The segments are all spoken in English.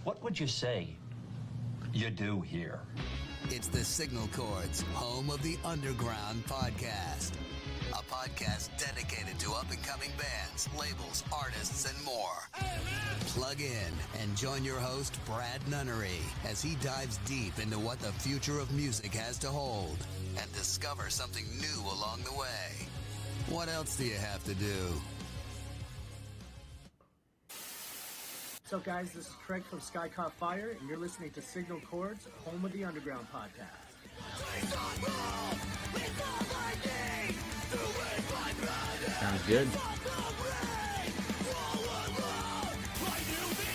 What would you say you do here? It's the Signal Chords, home of the Underground podcast. A podcast dedicated to up-and-coming bands, labels, artists, and more. Plug in and join your host, Brad Nunnery, as he dives deep into what the future of music has to hold and discover something new along the way. What else do you have to do? What's up, guys? This is Craig from Sky Caught Fire, and you're listening to Signal Chords, home of the Underground podcast. Sounds good.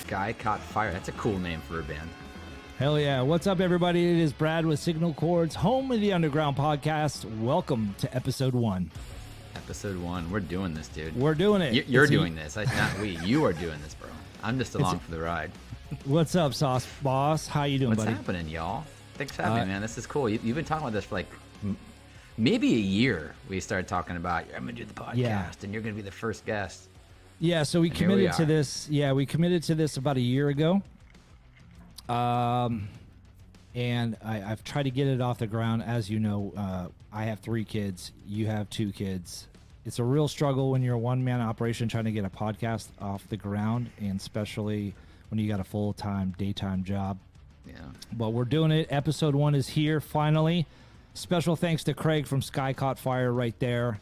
Sky Caught Fire. That's a cool name for a band. Hell yeah. What's up, everybody? It is Brad with Signal Chords, home of the Underground podcast. Welcome to episode 1. Episode 1. We're doing this, dude. We're doing it. You're doing this. Not we. You are doing this, bro. I'm just along for the ride. What's up, Sauce Boss? How you doing, What's buddy? happening, y'all? Thanks for having me, man. This is cool. You've been talking about this for like maybe a year. We started talking about, I'm going to do the podcast, and you're going to be the first guest. Yeah, so we committed to this. Yeah, we committed to this about a year ago. And I've tried to get it off the ground. As you know, I have 3 kids. You have 2 kids. It's a real struggle when you're a one-man operation trying to get a podcast off the ground, and especially when you got a full-time, daytime job. Yeah. But we're doing it. Episode 1 is here, finally. Special thanks to Craig from Sky Caught Fire right there.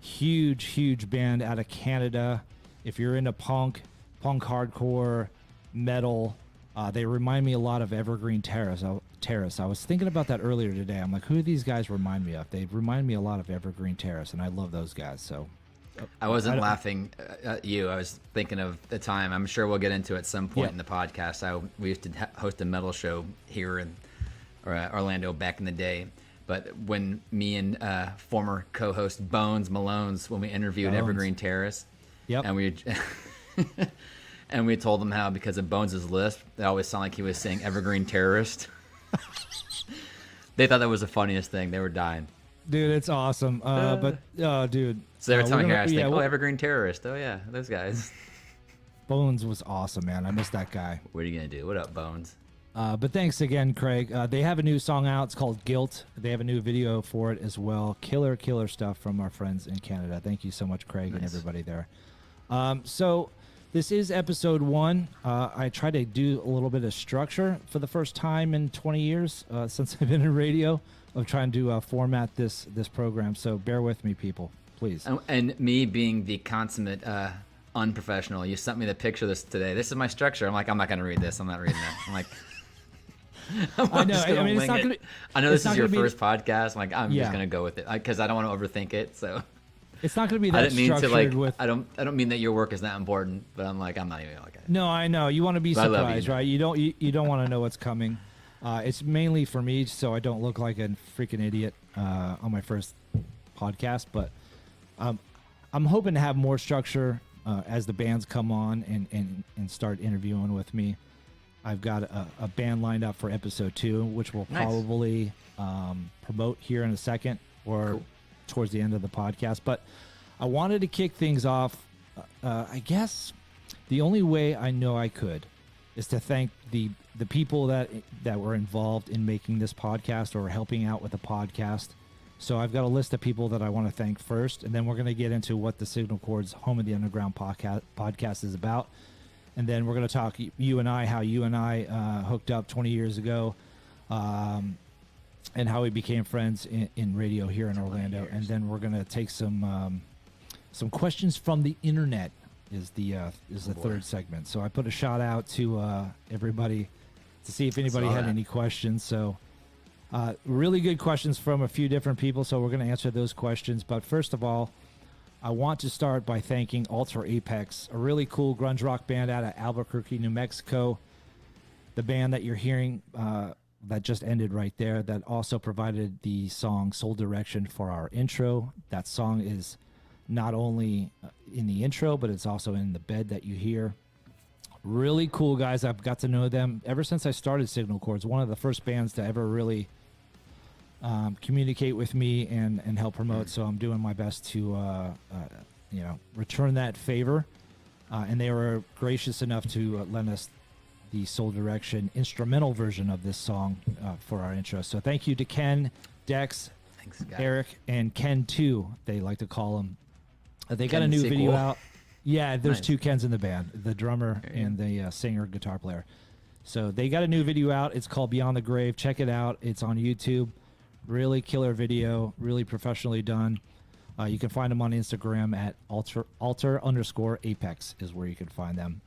Huge band out of Canada. If you're into punk hardcore, metal, they remind me a lot of Evergreen Terrace. I was thinking about that earlier today. I'm like, who do these guys remind me of? They remind me a lot of Evergreen Terrace, and I love those guys. So I wasn't laughing at you. I was thinking of the time. I'm sure we'll get into it at some point in the podcast. We used to host a metal show here in Orlando back in the day. But when me and former co-host Bones Malone's, when we interviewed Evergreen Terrace, and we and we told them how because of Bones' lisp, it always sounded like he was saying Evergreen Terrorist. They thought that was the funniest thing. They were dying. Dude, it's awesome. Dude. So every time I hear, I think, Evergreen Terrorist. Oh, yeah, those guys. Bones was awesome, man. I miss that guy. What are you going to do? What up, Bones? But thanks again, Craig. They have a new song out. It's called Guilt. They have a new video for it as well. Killer stuff from our friends in Canada. Thank you so much, Craig, and everybody there. So this is episode 1. I try to do a little bit of structure for the first time in 20 years since I've been in radio of trying to format this program. So bear with me, people, please. And me being the consummate unprofessional, you sent me the picture of this today. This is my structure. I'm like, I'm not going to read this. I'm not reading that. I'm like, I know. I mean, it's not going to. I know this is your first podcast. I'm like, I'm just going to go with it because I don't want to overthink it. So it's not going to be that structured. I don't mean that your work is not important, but I'm like, I'm not even like. No, I know. You want to be surprised, right? You don't want to know what's coming. It's mainly for me, so I don't look like a freaking idiot on my first podcast. But I'm hoping to have more structure as the bands come on and start interviewing with me. I've got a band lined up for episode 2, which we'll probably promote here in a second or towards the end of the podcast. But I wanted to kick things off. I guess the only way I know I could is to thank the people that were involved in making this podcast or helping out with the podcast. So I've got a list of people that I want to thank first, and then we're going to get into what the Signal Chords Home of the Underground podcast is about. And then we're going to talk how you and I hooked up 20 years ago, and how we became friends in radio here in Orlando. And then we're going to take some questions from the internet is the third segment. So I put a shout out to everybody to see if anybody had any questions. So really good questions from a few different people. So we're going to answer those questions. But first of all, I want to start by thanking Alter Apex, a really cool grunge rock band out of Albuquerque, New Mexico. The band that you're hearing that just ended right there, that also provided the song Soul Direction for our intro. That song is not only in the intro, but it's also in the bed that you hear. Really cool guys. I've got to know them ever since I started Signal Chords. One of the first bands to ever really communicate with me and help promote. So I'm doing my best to return that favor. And they were gracious enough to lend us the Soul Direction instrumental version of this song for our intro. So thank you to Ken, Dex, Eric, and Ken 2, they like to call him. They got a new video out. Yeah, there's two Kens in the band, the drummer and the singer, guitar player. So they got a new video out. It's called Beyond the Grave. Check it out. It's on YouTube. Really killer video, really professionally done. You can find them on Instagram at alter_apex is where you can find them.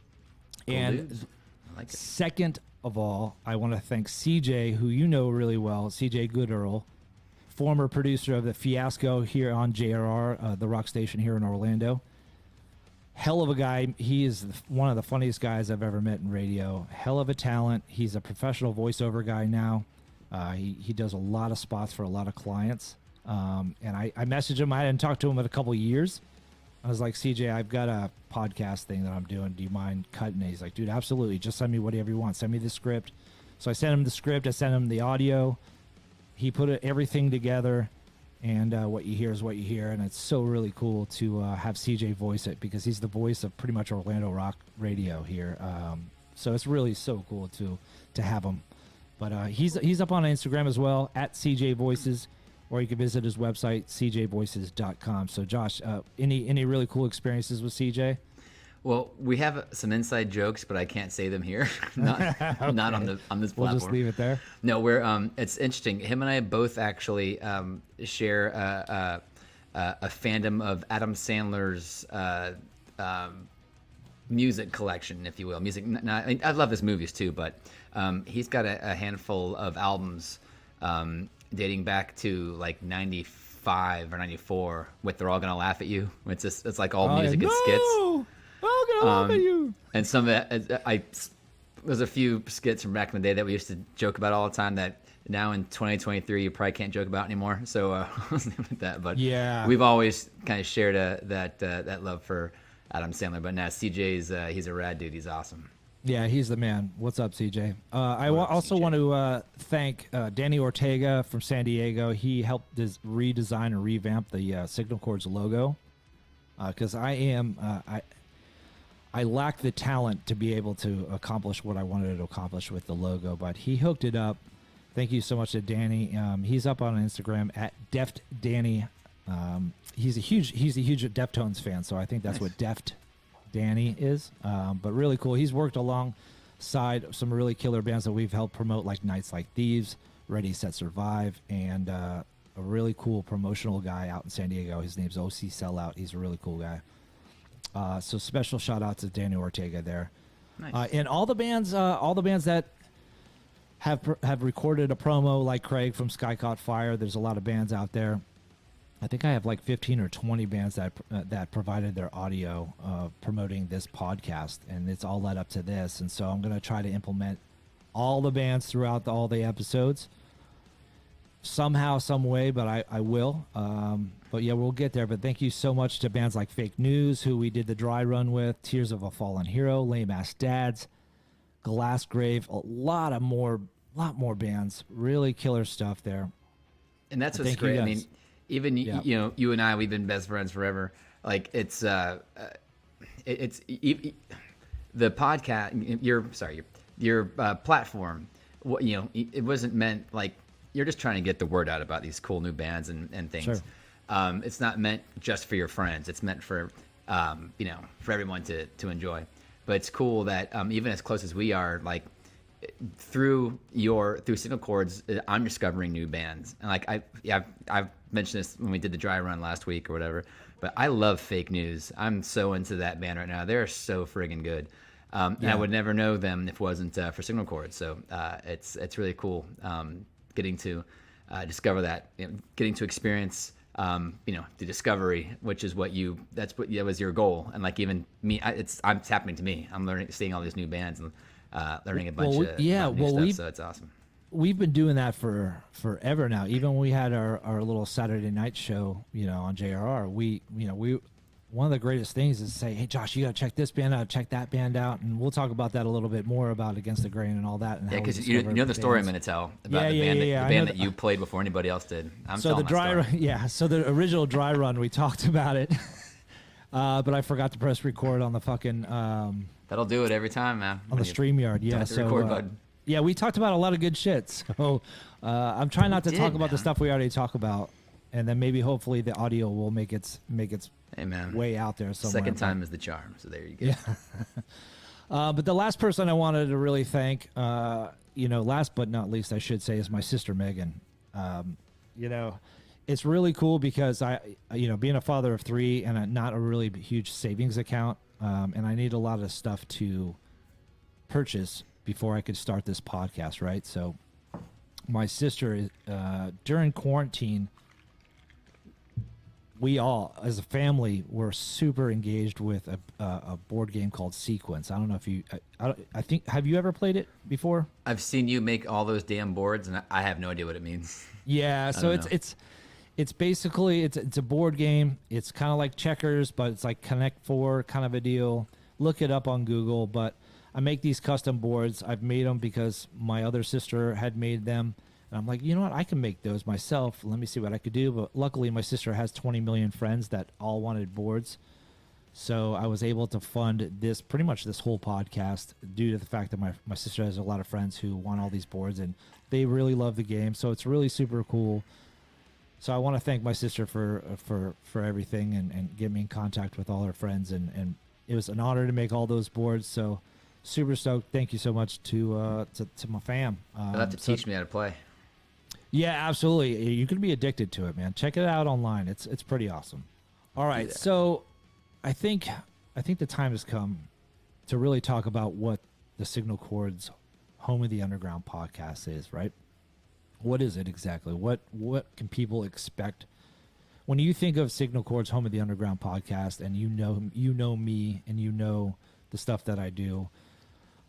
Cool, and I like it. Second of all, I want to thank CJ, who you know really well, CJ Gooderl, former producer of the Fiasco here on JRR, the rock station here in Orlando. Hell of a guy. He is one of the funniest guys I've ever met in radio. Hell of a talent. He's a professional voiceover guy now. He does a lot of spots for a lot of clients. And I messaged him. I hadn't talked to him in a couple of years. I was like, CJ, I've got a podcast thing that I'm doing. Do you mind cutting it? He's like, dude, absolutely. Just send me whatever you want. Send me the script. So I sent him the script. I sent him the audio. He put everything together. And what you hear is what you hear. And it's so really cool to have CJ voice it because he's the voice of pretty much Orlando rock radio here. So it's really so cool to have him. But he's up on Instagram as well, at CJ Voices, or you can visit his website, cjvoices.com. So, Josh, any really cool experiences with CJ? Well, we have some inside jokes, but I can't say them here. not okay. Not on this platform. We'll just leave it there. No, we're it's interesting. Him and I both actually share a fandom of Adam Sandler's music collection, if you will. Music. I love his movies too, but he's got a handful of albums dating back to like 95 or 94 with They're All Gonna Laugh at You. It's like all music and skits. I'm gonna laugh at you. And some of it, there's a few skits from back in the day that we used to joke about all the time that now in 2023 you probably can't joke about anymore. So I was with that, but yeah, we've always kind of shared that love for Adam Sandler. But now CJ's he's a rad dude. He's awesome. Yeah, he's the man. What's up, CJ? I also want to thank Danny Ortega from San Diego. He helped redesign and revamp the Signal Chords logo because I lack the talent to be able to accomplish what I wanted to accomplish with the logo, but he hooked it up. Thank you so much to Danny. He's up on Instagram at Deft Danny. He's a huge Deftones fan, so I think that's what Deft Danny is. But really cool. He's worked alongside some really killer bands that we've helped promote, like Nights Like Thieves, Ready, Set, Survive, and a really cool promotional guy out in San Diego. His name's OC Sellout. He's a really cool guy. So special shout out to Danny Ortega there. Nice. And all the bands that have recorded a promo, like Craig from Sky Caught Fire. There's a lot of bands out there. I think I have like 15 or 20 bands that provided their audio promoting this podcast, and it's all led up to this. And so I'm going to try to implement all the bands throughout all the episodes somehow, some way, but I will. But yeah, we'll get there. But thank you so much to bands like Fake News, who we did the dry run with, Tears of a Fallen Hero, Lame Ass Dads, Glass Grave, a lot more bands. Really killer stuff there. And that's what's great. I mean, even you and I, we've been best friends forever. Like it's the podcast. Your platform. It wasn't meant like you're just trying to get the word out about these cool new bands and things. Sure. It's not meant just for your friends. It's meant for for everyone to enjoy. But it's cool that even as close as we are, like through Signal Chords, I'm discovering new bands. And like I've mentioned this when we did the dry run last week or whatever. But I love Fake News. I'm so into that band right now. They're so friggin' good. And I would never know them if it wasn't for Signal Chords. So it's really cool getting to discover that, getting to experience the discovery, which is that was your goal. And like even me, it's happening to me. I'm seeing all these new bands and learning a bunch of new stuff. So it's awesome. We've been doing that for forever now. Even when we had our little Saturday night show, on JRR, we one of the greatest things is to say, hey, Josh, you got to check this band out, check that band out. And we'll talk about that a little bit more about Against the Grain and all that. And because you know the story I'm going to tell about the band that you played before anybody else did. So the original dry run, we talked about it. But I forgot to press record on the fucking That'll do it every time, man. On the StreamYard, yeah. So, record button. yeah, we talked about a lot of good shit. So I'm trying not to talk about the stuff we already talk about, and then maybe hopefully the audio will make its way out there somewhere. Second time is the charm. So there you go. Yeah. But the last person I wanted to really thank, last but not least, I should say, is my sister Megan. It's really cool because being a father of 3 and not a really huge savings account, and I need a lot of stuff to purchase before I could start this podcast, right? So my sister, during quarantine, we all, as a family, were super engaged with a board game called Sequence. I don't know if you, I think, have you ever played it before? I've seen you make all those damn boards, and I have no idea what it means. Yeah, so it's basically it's a board game. It's kind of like checkers, but it's like Connect 4 kind of a deal. Look it up on Google. But I make these custom boards. I've made them because my other sister had made them. And I'm like, you know what? I can make those myself. Let me see what I could do. But luckily, my sister has 20 million friends that all wanted boards. So I was able to fund pretty much this whole podcast due to the fact that my sister has a lot of friends who want all these boards, and they really love the game. So it's really super cool. So I want to thank my sister for everything and get me in contact with all her friends. And it was an honor to make all those boards. So super stoked. Thank you so much to my fam. You'll have to teach me how to play. Yeah, absolutely. You can be addicted to it, man. Check it out online. It's pretty awesome. All right. Yeah. So I think the time has come to really talk about what the Signal Chords Home of the Underground podcast is, right? What is it exactly? What can people expect when you think of Signal Chords Home of the Underground podcast, and you know me and you know the stuff that I do?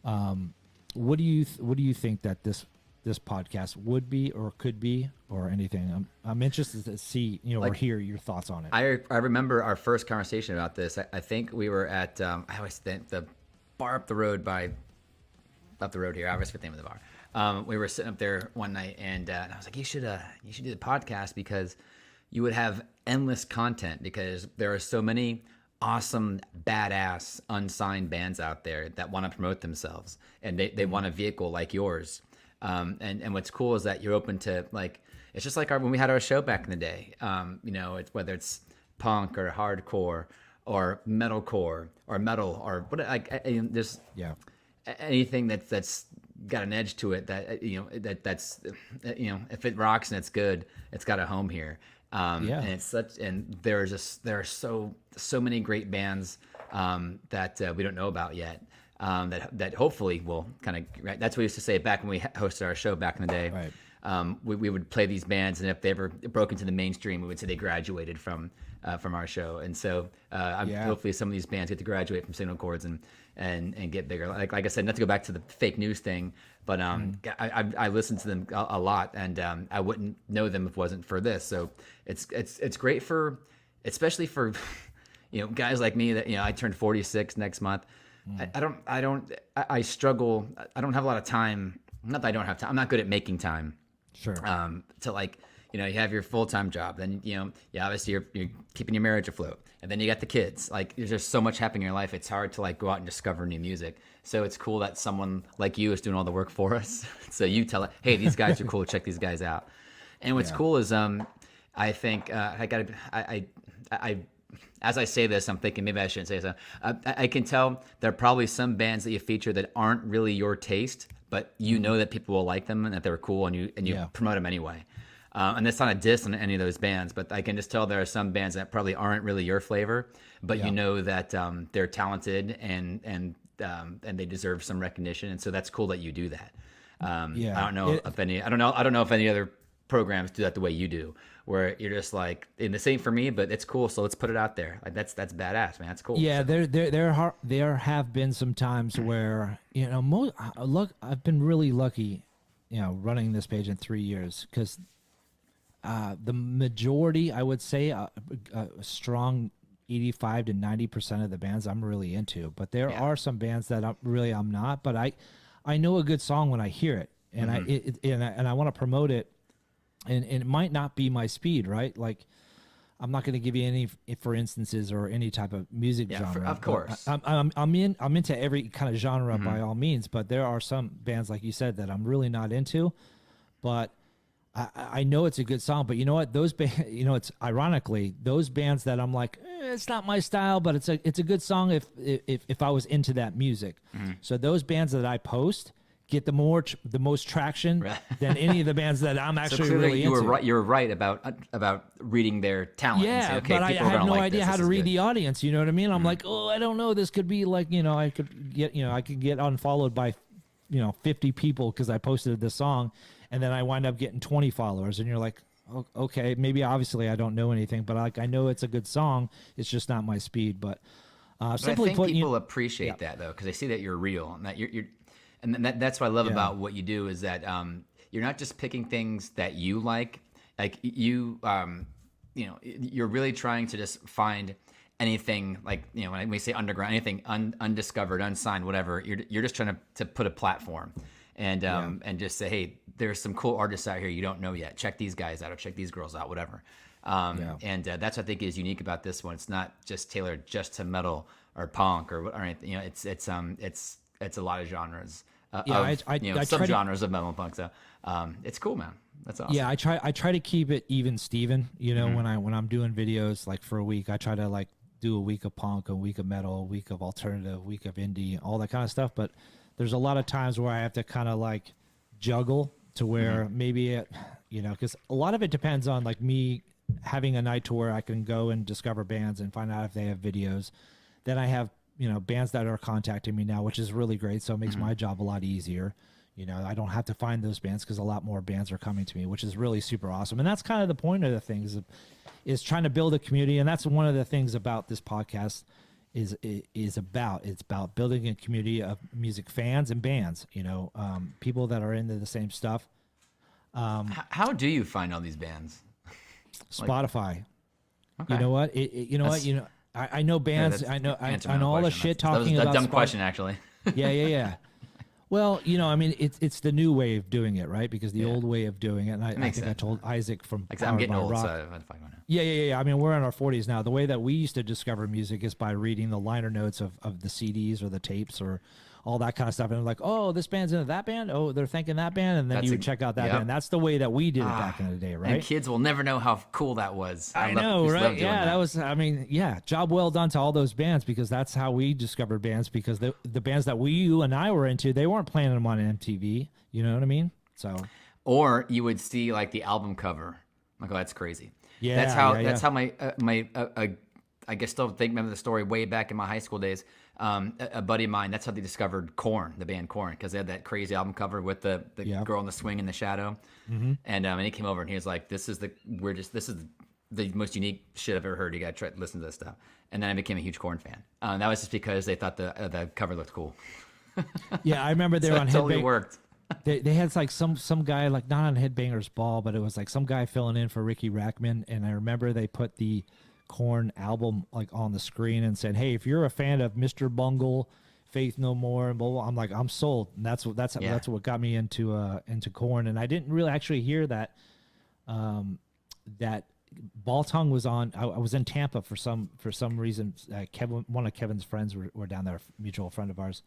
What do you think that this podcast would be or could be or anything? I'm interested to see or hear your thoughts on it. I remember our first conversation about this. I think we were at I always think the bar up the road here. I always forget the name of the bar. We were sitting up there one night, and I was like, you should do the podcast because you would have endless content, because there are so many awesome, badass, unsigned bands out there that want to promote themselves, and they want a vehicle like yours. And what's cool is that you're open to, like, it's just like when we had our show back in the day. Whether it's punk or hardcore or metalcore or metal or what, just anything that's got an edge to it that's if it rocks and it's good, it's got a home here. And it's there are so many great bands that we don't know about yet. That hopefully will kind of, right? That's what we used to say back when we hosted our show back in the day. Right. We would play these bands, and if they ever broke into the mainstream, we would say they graduated from our show. And so hopefully some of these bands get to graduate from Signal Chords and get bigger. Like I said, not to go back to the fake news thing, but I listen to them a lot, and I wouldn't know them if it wasn't for this. So it's great especially for guys like me that I turned 46 next month. I struggle. I don't have a lot of time. Not that I don't have time. I'm not good at making time. Sure. To you have your full-time job. Then, obviously you're keeping your marriage afloat. And then you got the kids. Like, there's just so much happening in your life. It's hard to go out and discover new music. So it's cool that someone like you is doing all the work for us. So you tell it, hey, these guys are cool. Check these guys out. And what's cool is, I think as I say this, I'm thinking maybe I shouldn't say so. I can tell there are probably some bands that you feature that aren't really your taste, but you know that people will like them and that they're cool, and you promote them anyway. And that's not a diss on any of those bands, but I can just tell there are some bands that probably aren't really your flavor, but you know that they're talented and they deserve some recognition, and so that's cool that you do that. I don't know if any other programs do that the way you do, where you're just like, in the same for me, but it's cool, so let's put it out there. Like that's badass, man. That's cool. Yeah, there have been some times where I've been really lucky, running this page in 3 years, because the majority, I would say, a strong 85 to 90% of the bands I'm really into, but there are some bands that I'm not. But I know a good song when I hear it, and I want to promote it. And it might not be my speed, right? Like, I'm not going to give you any for instances or any type of music genre. Of course. I'm into every kind of genre by all means, but there are some bands, like you said, that I'm really not into. But I know it's a good song. But you know what? Those it's ironically those bands that I'm like, it's not my style, but it's a good song if I was into that music. So those bands that I post get the most traction than any of the bands that I'm actually really into. You were right about reading their talent. Yeah, and say, okay, but I had no idea how to read the audience. audience. You know what I mean? I'm like, oh, I don't know. This could be like, I could get unfollowed by, 50 people because I posted this song, and then I wind up getting 20 followers, and you're like, oh, okay, maybe obviously I don't know anything, but I know it's a good song. It's just not my speed. But simply I think people appreciate that though, because they see that you're real and that you're. And that's what I love about what you do is that you're not just picking things that you like you, you're really trying to just find anything like, when we say underground, anything undiscovered, unsigned, whatever. You're just trying to put a platform and just say, hey, there's some cool artists out here you don't know yet. Check these guys out or check these girls out, whatever. And that's what I think is unique about this one. It's not just tailored just to metal or punk or anything. It's a lot of genres. Some genres of metal and punk. So it's cool, man. That's awesome. Yeah, I try to keep it even Steven. When I'm doing videos like for a week, I try to like do a week of punk, a week of metal, a week of alternative, a week of indie, all that kind of stuff. But there's a lot of times where I have to kind of like juggle to where maybe because a lot of it depends on like me having a night to where I can go and discover bands and find out if they have videos. Then I have bands that are contacting me now, which is really great. So it makes my job a lot easier. I don't have to find those bands because a lot more bands are coming to me, which is really super awesome. And that's kind of the point of the things is trying to build a community. And that's one of the things about this podcast it's about building a community of music fans and bands, people that are into the same stuff. How do you find all these bands? Spotify. Okay. You know what? I know bands. I know all the shit talking about. That was a dumb question, actually. Yeah. Well, it's the new way of doing it, right? Because the old way of doing it, and I think sense. I told Isaac from I'm getting old, Rock, so I'm fine now. Yeah. I mean, we're in our 40s now. The way that we used to discover music is by reading the liner notes of the CDs or the tapes or all that kind of stuff. And like, oh, this band's into that band. Oh, they're thinking that band. And then you would check out that band. That's the way that we did it back in the day, right? And kids will never know how cool that was. I know, right? Yeah, that was, job well done to all those bands because that's how we discovered bands because the bands that you and I were into, they weren't playing them on MTV. You know what I mean? So. Or you would see like the album cover. Like, oh, that's crazy. Yeah. That's how my I guess still remember the story way back in my high school days. A buddy of mine, that's how they discovered Korn, the band Korn, because they had that crazy album cover with the girl in the swing in the shadow. And he came over and he was like, this is the most unique shit I've ever heard. You got to try to listen to this stuff. And then I became a huge Korn fan. That was just because they thought the cover looked cool. Yeah, I remember they were on totally Headbang. Worked. They had like some guy, like not on Headbangers Ball, but it was like some guy filling in for Ricky Rackman. And I remember they put the Korn album like on the screen and said, hey, if you're a fan of Mr. Bungle, Faith No More, and blah, blah, I'm like, I'm sold. And that's what got me into Korn. And I didn't really actually hear that that Ball Tongue was on. I was in Tampa for some reason. One of Kevin's friends were down there, a mutual friend of ours.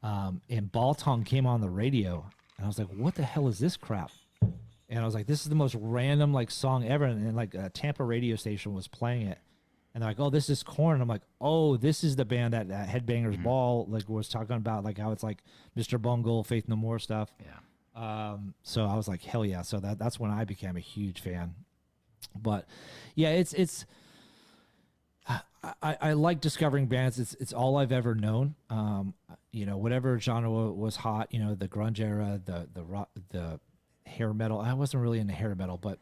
And Ball Tongue came on the radio, and I was like, what the hell is this crap? And I was like, this is the most random like song ever. And like a Tampa radio station was playing it. And they're like, oh, this is Korn. And I'm like, oh, this is the band that Headbangers Ball like was talking about, like how it's like Mr. Bungle, Faith No More stuff. Yeah. So I was like, hell yeah. So that's when I became a huge fan. But yeah, it's I like discovering bands. It's all I've ever known. Whatever genre was hot, the grunge era, the hair metal. I wasn't really into hair metal, but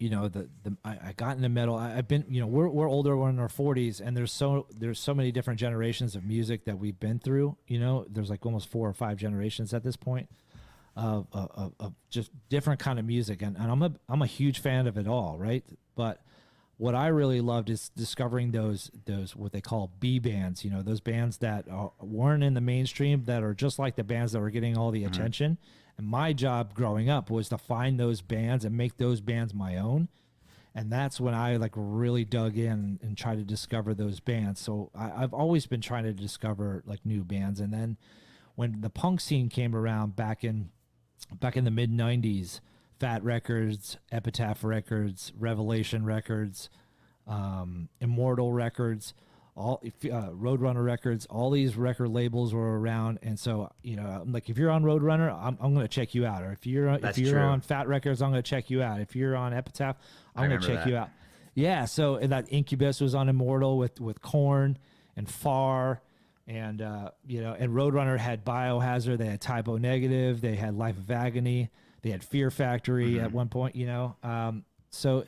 I got into metal. I've been, we're older, we're in our 40s, and there's so many different generations of music that we've been through. There's like almost 4 or 5 generations at this point of just different kind of music, and I'm a huge fan of it all, right? But what I really loved is discovering those what they call B bands, those bands that weren't in the mainstream, that are just like the bands that were getting all the attention. And my job growing up was to find those bands and make those bands my own. And that's when I like really dug in and tried to discover those bands. So I've always been trying to discover like new bands. And then when the punk scene came around back in the mid 90s, Fat Records, Epitaph Records, Revelation Records, Immortal Records, all Roadrunner Records, all these record labels were around. And so, you know, like if you're on Roadrunner, I'm going to check you out. Or if you're on Fat Records, I'm going to check you out. If you're on Epitaph, I'm going to check you out. Yeah. So and that Incubus was on Immortal with Korn and Far. And, you know, and Roadrunner had Biohazard, they had Typo Negative, they had Life of Agony, they had Fear Factory at one point, you know. So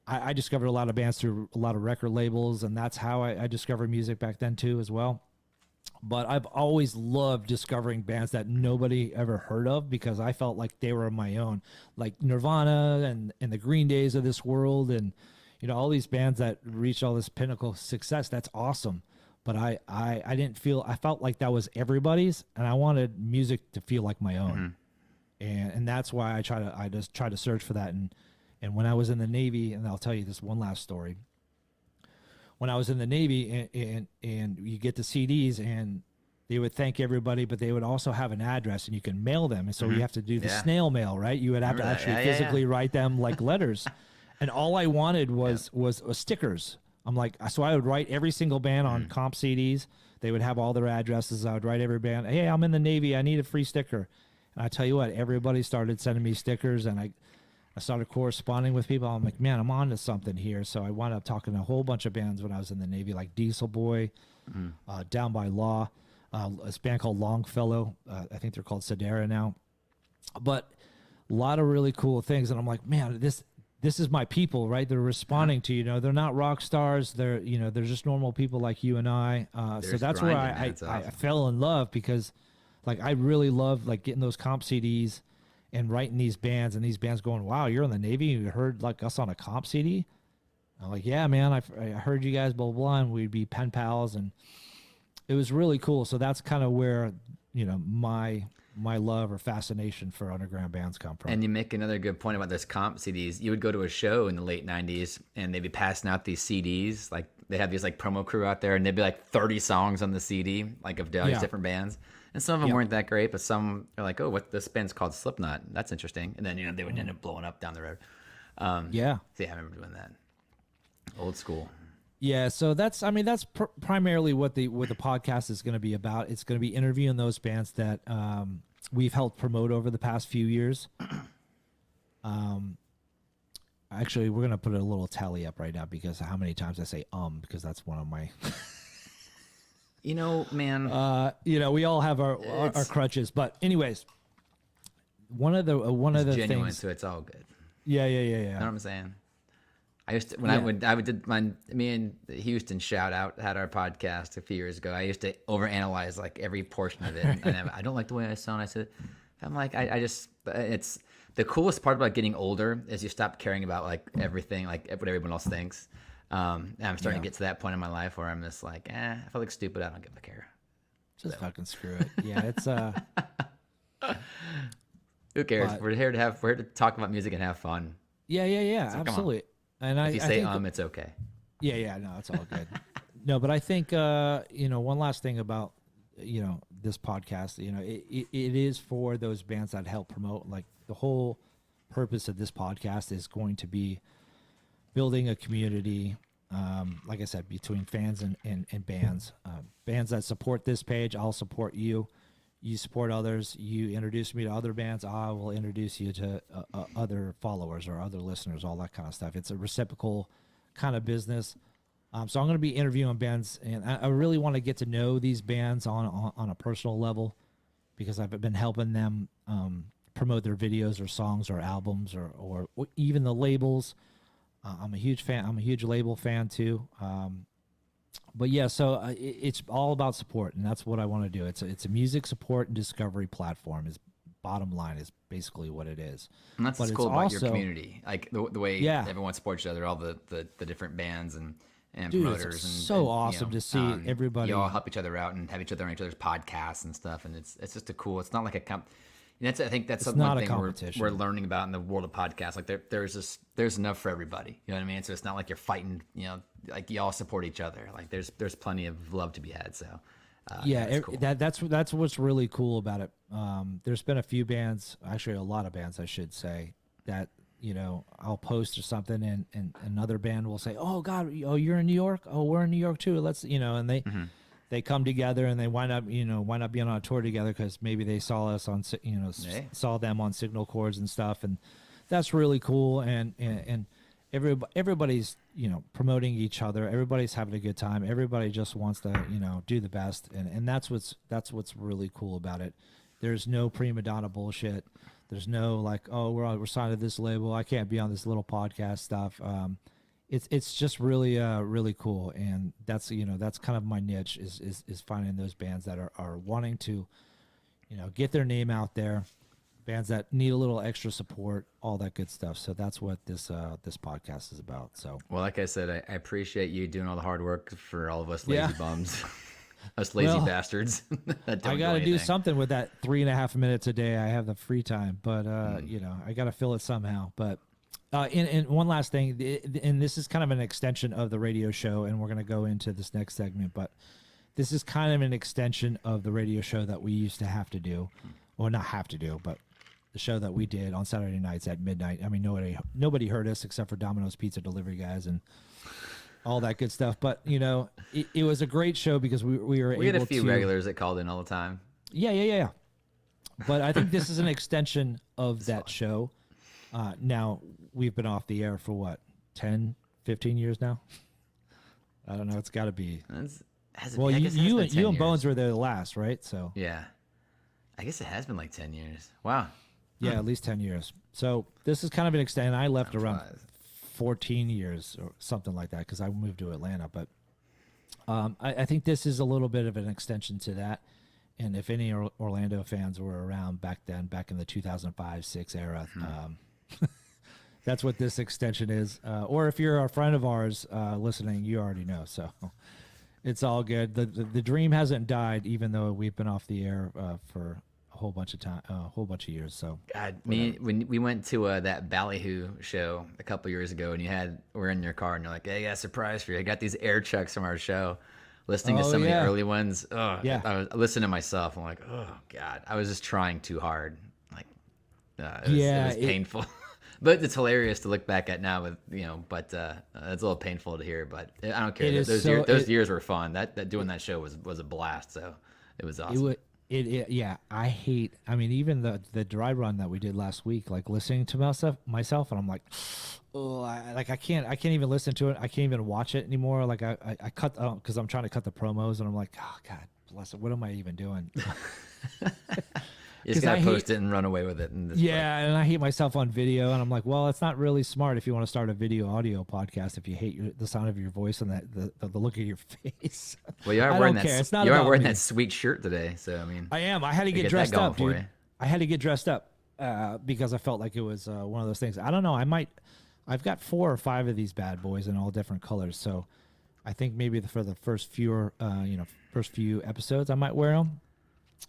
I discovered a lot of bands through a lot of record labels, and that's how I discovered music back then too as well. But I've always loved discovering bands that nobody ever heard of because I felt like they were my own, like Nirvana and the Green Days of this world, and, you know, all these bands that reached all this pinnacle success. That's awesome. But I didn't feel, I felt like that was everybody's, and I wanted music to feel like my own. And that's why I just try to search for that. And when I was in the Navy, and I'll tell you this one last story. When I was in the Navy and you get the CDs and they would thank everybody, but they would also have an address and you can mail them. And so you have to do the snail mail, right? You would have to actually physically write them like letters. And all I wanted was stickers. I'm like, so I would write every single band on comp CDs. They would have all their addresses. I would write every band, hey, I'm in the Navy, I need a free sticker. And I tell you what, everybody started sending me stickers, and I started corresponding with people. I'm like, man, I'm on to something here. So I wound up talking to a whole bunch of bands when I was in the Navy, like Diesel Boy, Down by Law, this band called Longfellow. I think they're called Sedera now. But a lot of really cool things. And I'm like, man, this is my people, right? They're responding to, you know, they're not rock stars. They're, you know, they're just normal people like you and I. So that's where I fell in love, because like, I really love like getting those comp CDs and writing these bands, and these bands going, wow, you're in the Navy, you heard like us on a comp CD. I'm like, yeah, man, I heard you guys, blah, blah, blah, and we'd be pen pals, and it was really cool. So that's kind of where, you know, my love or fascination for underground bands come from. And you make another good point about those comp CDs. You would go to a show in the late 90s and they'd be passing out these CDs. Like they have these like promo crew out there, and they'd be like 30 songs on the CD, like of all these different bands. And some of them weren't that great, but some are like, oh, what this band's called Slipknot. That's interesting. And then, you know, they would end up blowing up down the road. So yeah, I remember doing that. Old school. Yeah, so that's primarily what the podcast is going to be about. It's going to be interviewing those bands that we've helped promote over the past few years. Actually, we're going to put a little tally up right now because of how many times I say because that's one of my you know, man. You know, we all have our crutches, but anyways, one of the genuine, things, so it's all good. Yeah. You know what I'm saying? I used to, I did me and Houston Shout Out had our podcast a few years ago. I used to overanalyze like every portion of it, and I don't like the way I sound. I said, I'm like, it's the coolest part about getting older is you stop caring about like everything, like what everyone else thinks. And I'm starting to get to that point in my life where I'm just like, I feel like stupid. I don't give a care. Just fucking screw it. Yeah, it's who cares? We're here to talk about music and have fun. Yeah, so absolutely. And if you say it's okay. Yeah, no, it's all good. No, but I think you know, one last thing about, you know, this podcast, you know, it is for those bands that help promote. Like the whole purpose of this podcast is going to be building a community, like I said, between fans and bands. Bands that support this page, I'll support you. You support others. You introduce me to other bands, I will introduce you to other followers or other listeners, all that kind of stuff. It's a reciprocal kind of business. So I'm going to be interviewing bands, and I really want to get to know these bands on a personal level, because I've been helping them promote their videos or songs or albums or even the labels. I'm a huge fan. I'm a huge label fan too. But yeah, so it's all about support, and that's what I want to do. It's a music support and discovery platform. Is bottom line is basically what it is. And that's what's cool about your community, like the way everyone supports each other, all the different bands and promoters. It's so awesome to see everybody. You all help each other out and have each other on each other's podcasts and stuff, and it's just a cool. It's not like a I think that's It's something not a thing competition. we're learning about in the world of podcasts. Like there's enough for everybody. You know what I mean? So it's not like you're fighting. You know, like you all support each other. Like there's plenty of love to be had. So yeah, cool. that's what's really cool about it. There's been a few bands, actually a lot of bands, I should say, that I'll post or something, and another band will say, "Oh God, you're in New York. Oh, we're in New York too. Let's," and they. Mm-hmm. They come together and they wind up being on a tour together because maybe they saw us on, saw them on Signal Chords and stuff, and that's really cool. And everybody's promoting each other. Everybody's having a good time. Everybody just wants to do the best, and that's what's really cool about it. There's no prima donna bullshit. There's no like, oh, we're signed to this label, I can't be on this little podcast stuff. It's just really really cool, and that's that's kind of my niche is finding those bands that are wanting to get their name out there, bands that need a little extra support, all that good stuff. So that's what this podcast is about. So well, like I said, I appreciate you doing all the hard work for all of us lazy bums, us lazy bastards. That don't I got to do anything. something with that 3.5 minutes a day I have the free time, but I got to fill it somehow. But and one last thing, and this is kind of an extension of the radio show, and we're going to go into this next segment, but this is kind of an extension of the radio show that we used to have to do, or not have to do, but the show that we did on Saturday nights at midnight. I mean, nobody heard us except for Domino's Pizza delivery guys and all that good stuff. But it was a great show because we were able to. We had a few regulars that called in all the time. Yeah. But I think this is an extension of that show. Now, we've been off the air for what, 10, 15 years now? I don't know. It's got to be. Well, you and Bones were there the last, right? So yeah, I guess it has been like 10 years. Wow. Yeah, at least 10 years. So this is kind of an extent. I left around 14 years or something like that because I moved to Atlanta. But I think this is a little bit of an extension to that. And if any Orlando fans were around back then, back in the 2005-06 era, that's what this extension is. Or if you're a friend of ours listening, you already know. So it's all good. The dream hasn't died, even though we've been off the air for a whole bunch of time, a whole bunch of years. So God, when we went to that Ballyhoo show a couple years ago, and we're in your car, and you're like, "Hey, I got a surprise for you. I got these air checks from our show." Listening to some of the early ones, I was listening to myself. I'm like, oh God, I was just trying too hard. Like, it was painful. But it's hilarious to look back at now with but it's a little painful to hear. But I don't care. Those years were fun. That doing that show was a blast. So it was awesome. I mean, even the dry run that we did last week, like listening to myself, and I'm like, oh, I can't even listen to it. I can't even watch it anymore. Like I cut because I'm trying to cut the promos, and I'm like, oh God bless it, what am I even doing? You just gotta post it and run away with it. And and I hate myself on video, and I'm like, well, it's not really smart if you want to start a video audio podcast if you hate the sound of your voice and the look of your face. Well, you are wearing that sweet shirt today, so I mean, I am. I had to get dressed up, dude. I had to get dressed up because I felt like it was one of those things. I don't know. I've got 4 or 5 of these bad boys in all different colors, so I think maybe for the first few episodes, I might wear them.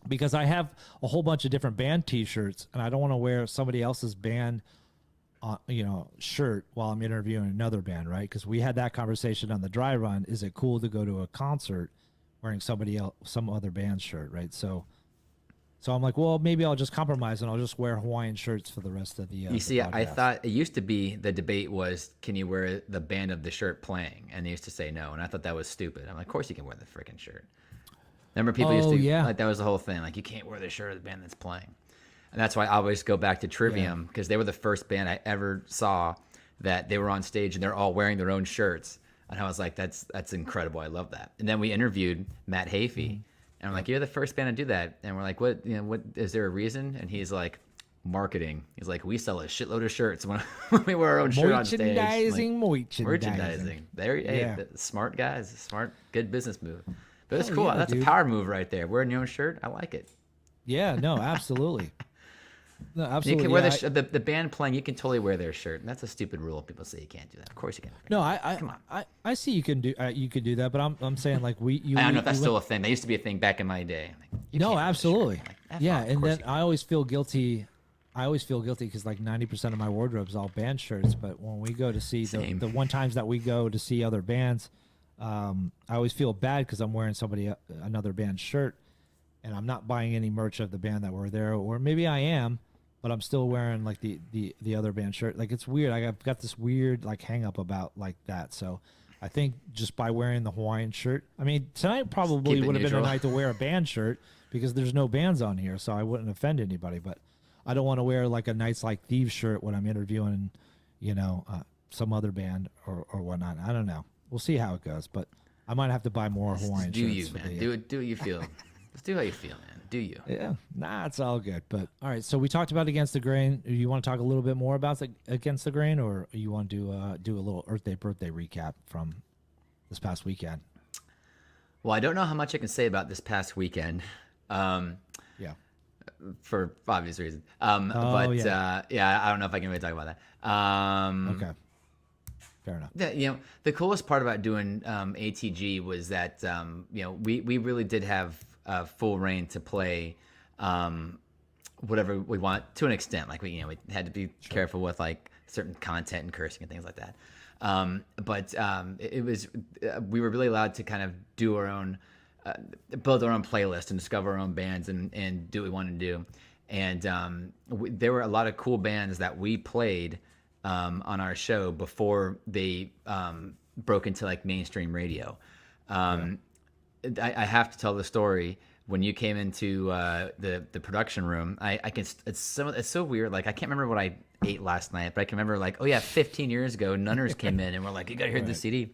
Because I have a whole bunch of different band T-shirts, and I don't want to wear somebody else's band, shirt while I'm interviewing another band, right? Because we had that conversation on the dry run. Is it cool to go to a concert wearing some other band's shirt, right? So I'm like, well, maybe I'll just compromise and I'll just wear Hawaiian shirts for the rest of the. You see, I thought it used to be the debate was, can you wear the band of the shirt playing? And they used to say no, and I thought that was stupid. I'm like, of course you can wear the freaking shirt. Remember, people used to like that was the whole thing. Like, you can't wear the shirt of the band that's playing, and that's why I always go back to Trivium because they were the first band I ever saw that they were on stage and they're all wearing their own shirts, and I was like, that's incredible. I love that. And then we interviewed Matt Hafey, and I'm like, you're the first band to do that, and we're like, what is there a reason? And he's like, marketing. He's like, we sell a shitload of shirts when we wear our own shirt on stage. Merchandising. There, smart guys, smart, good business move. But it's cool. That's a power move right there. Wearing your own shirt, I like it. Yeah, no, absolutely. No, absolutely. You can wear the band playing. You can totally wear their shirt, and that's a stupid rule. People say you can't do that. Of course you can. No, I see you can do that, but I'm saying like I don't know if that's still a thing. That used to be a thing back in my day. Like, no, absolutely. Yeah, and then I always feel guilty. I always feel guilty because like 90% of my wardrobe is all band shirts. But when we go to see the one times that we go to see other bands, I always feel bad because I'm wearing another band's shirt, and I'm not buying any merch of the band that were there, or maybe I am, but I'm still wearing like the other band shirt. Like it's weird. I've got this weird like hang up about like that. So I think just by wearing the Hawaiian shirt, I mean tonight probably would have been a night to wear a band shirt because there's no bands on here, so I wouldn't offend anybody. But I don't want to wear like a Nights Like Thieves shirt when I'm interviewing, some other band or whatnot. I don't know. We'll see how it goes, but I might have to buy more Hawaiian shirts. Do you, man? Do what you feel. Just do how you feel, man. Do you? Yeah. Nah, it's all good. But all right. So we talked about Against the Grain. You want to talk a little bit more about Against the Grain, or you want to do a little Earth Day birthday recap from this past weekend? Well, I don't know how much I can say about this past weekend. Yeah. For obvious reasons. I don't know if I can really talk about that. Okay. Fair enough. The coolest part about doing ATG was that we really did have full reign to play whatever we want to an extent. Like we had to be careful with like certain content and cursing and things like that. But it was we were really allowed to kind of do our own, build our own playlist and discover our own bands and do what we wanted to do. And there were a lot of cool bands that we played on our show before they broke into like mainstream radio. I have to tell the story. When you came into the production room, it's so weird. Like I can't remember what I ate last night, but I can remember like, 15 years ago, Nunners came in and were like, you gotta hear this CD.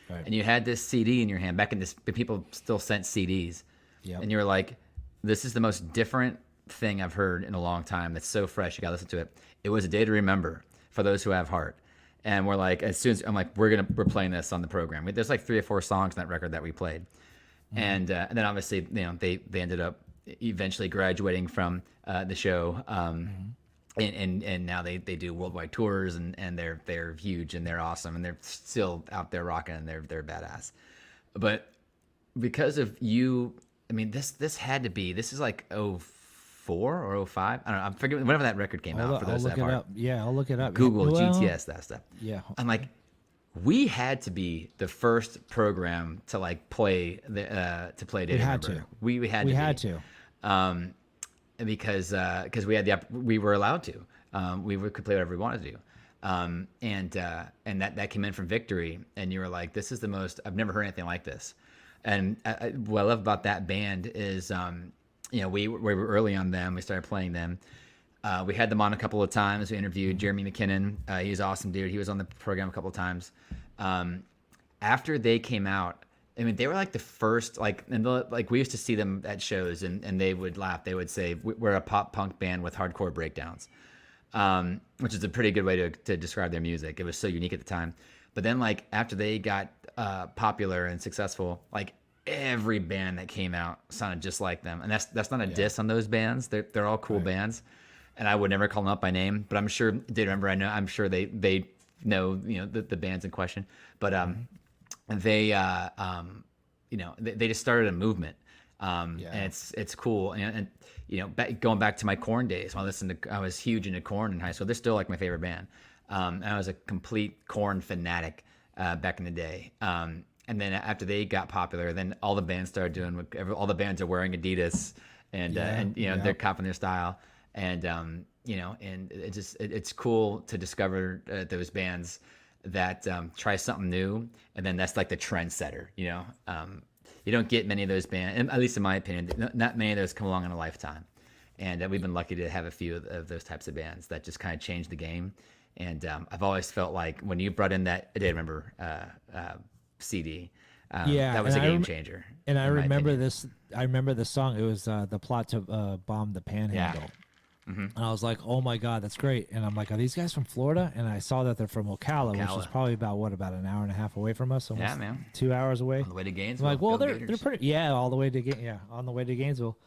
Right. And you had this CD in your hand back in this, people still sent CDs. Yep. And you were like, this is the most different thing I've heard in a long time. That's so fresh. You gotta listen to it. It was a day to remember for those who have heart. And we're like, as soon as I'm like, we're playing this on the program. There's like 3 or 4 songs on that record that we played. Mm-hmm. And then obviously, they ended up eventually graduating from the show. And now they do worldwide tours and they're huge and they're awesome and they're still out there rocking and they're badass. But because of you, I mean, this is like 04 or 05. I don't know. I'm forgetting whenever that record came out. For those that are, yeah, I'll look it up. Google GTS that stuff. Yeah, I'm like, we had to be the first program to like play the to play Day to Remember. We had to. Because we had we were allowed to. We could play whatever we wanted to do. And that came in from Victory, and you were like, this is the most, I've never heard anything like this. And what I love about that band is, we were early on them. We started playing them. We had them on a couple of times. We interviewed Jeremy McKinnon. He's an awesome dude. He was on the program a couple of times. After they came out, I mean, they were like the first, we used to see them at shows and they would laugh. They would say, we're a pop punk band with hardcore breakdowns, which is a pretty good way to describe their music. It was so unique at the time. But then like after they got popular and successful, like every band that came out sounded just like them. And that's not a diss on those bands. They're all cool bands. And I would never call them up by name, but I'm sure they remember. I'm sure they know, the bands in question. But they just started a movement, and it's cool. And going back to my Korn days, I was huge into Korn in high school. They're still like my favorite band. And I was a complete Korn fanatic back in the day. And then after they got popular, then all the bands started doing. All the bands are wearing Adidas, and they're copying their style. And and it's cool to discover those bands that try something new, and then that's like the trendsetter. You don't get many of those bands, at least in my opinion. Not many of those come along in a lifetime, and we've been lucky to have a few of those types of bands that just kind of changed the game. And I've always felt like when you brought in that I remember CD, that was a game changer. And I remember this. I remember the song. It was the plot to bomb the Panhandle. Yeah. Mm-hmm. And I was like, oh my God, that's great. And I'm like, are these guys from Florida? And I saw that they're from Ocala, which is probably about an hour and a half away from us. Almost 2 hours away. On the way to Gainesville. I'm like, well, they're pretty, on the way to Gainesville.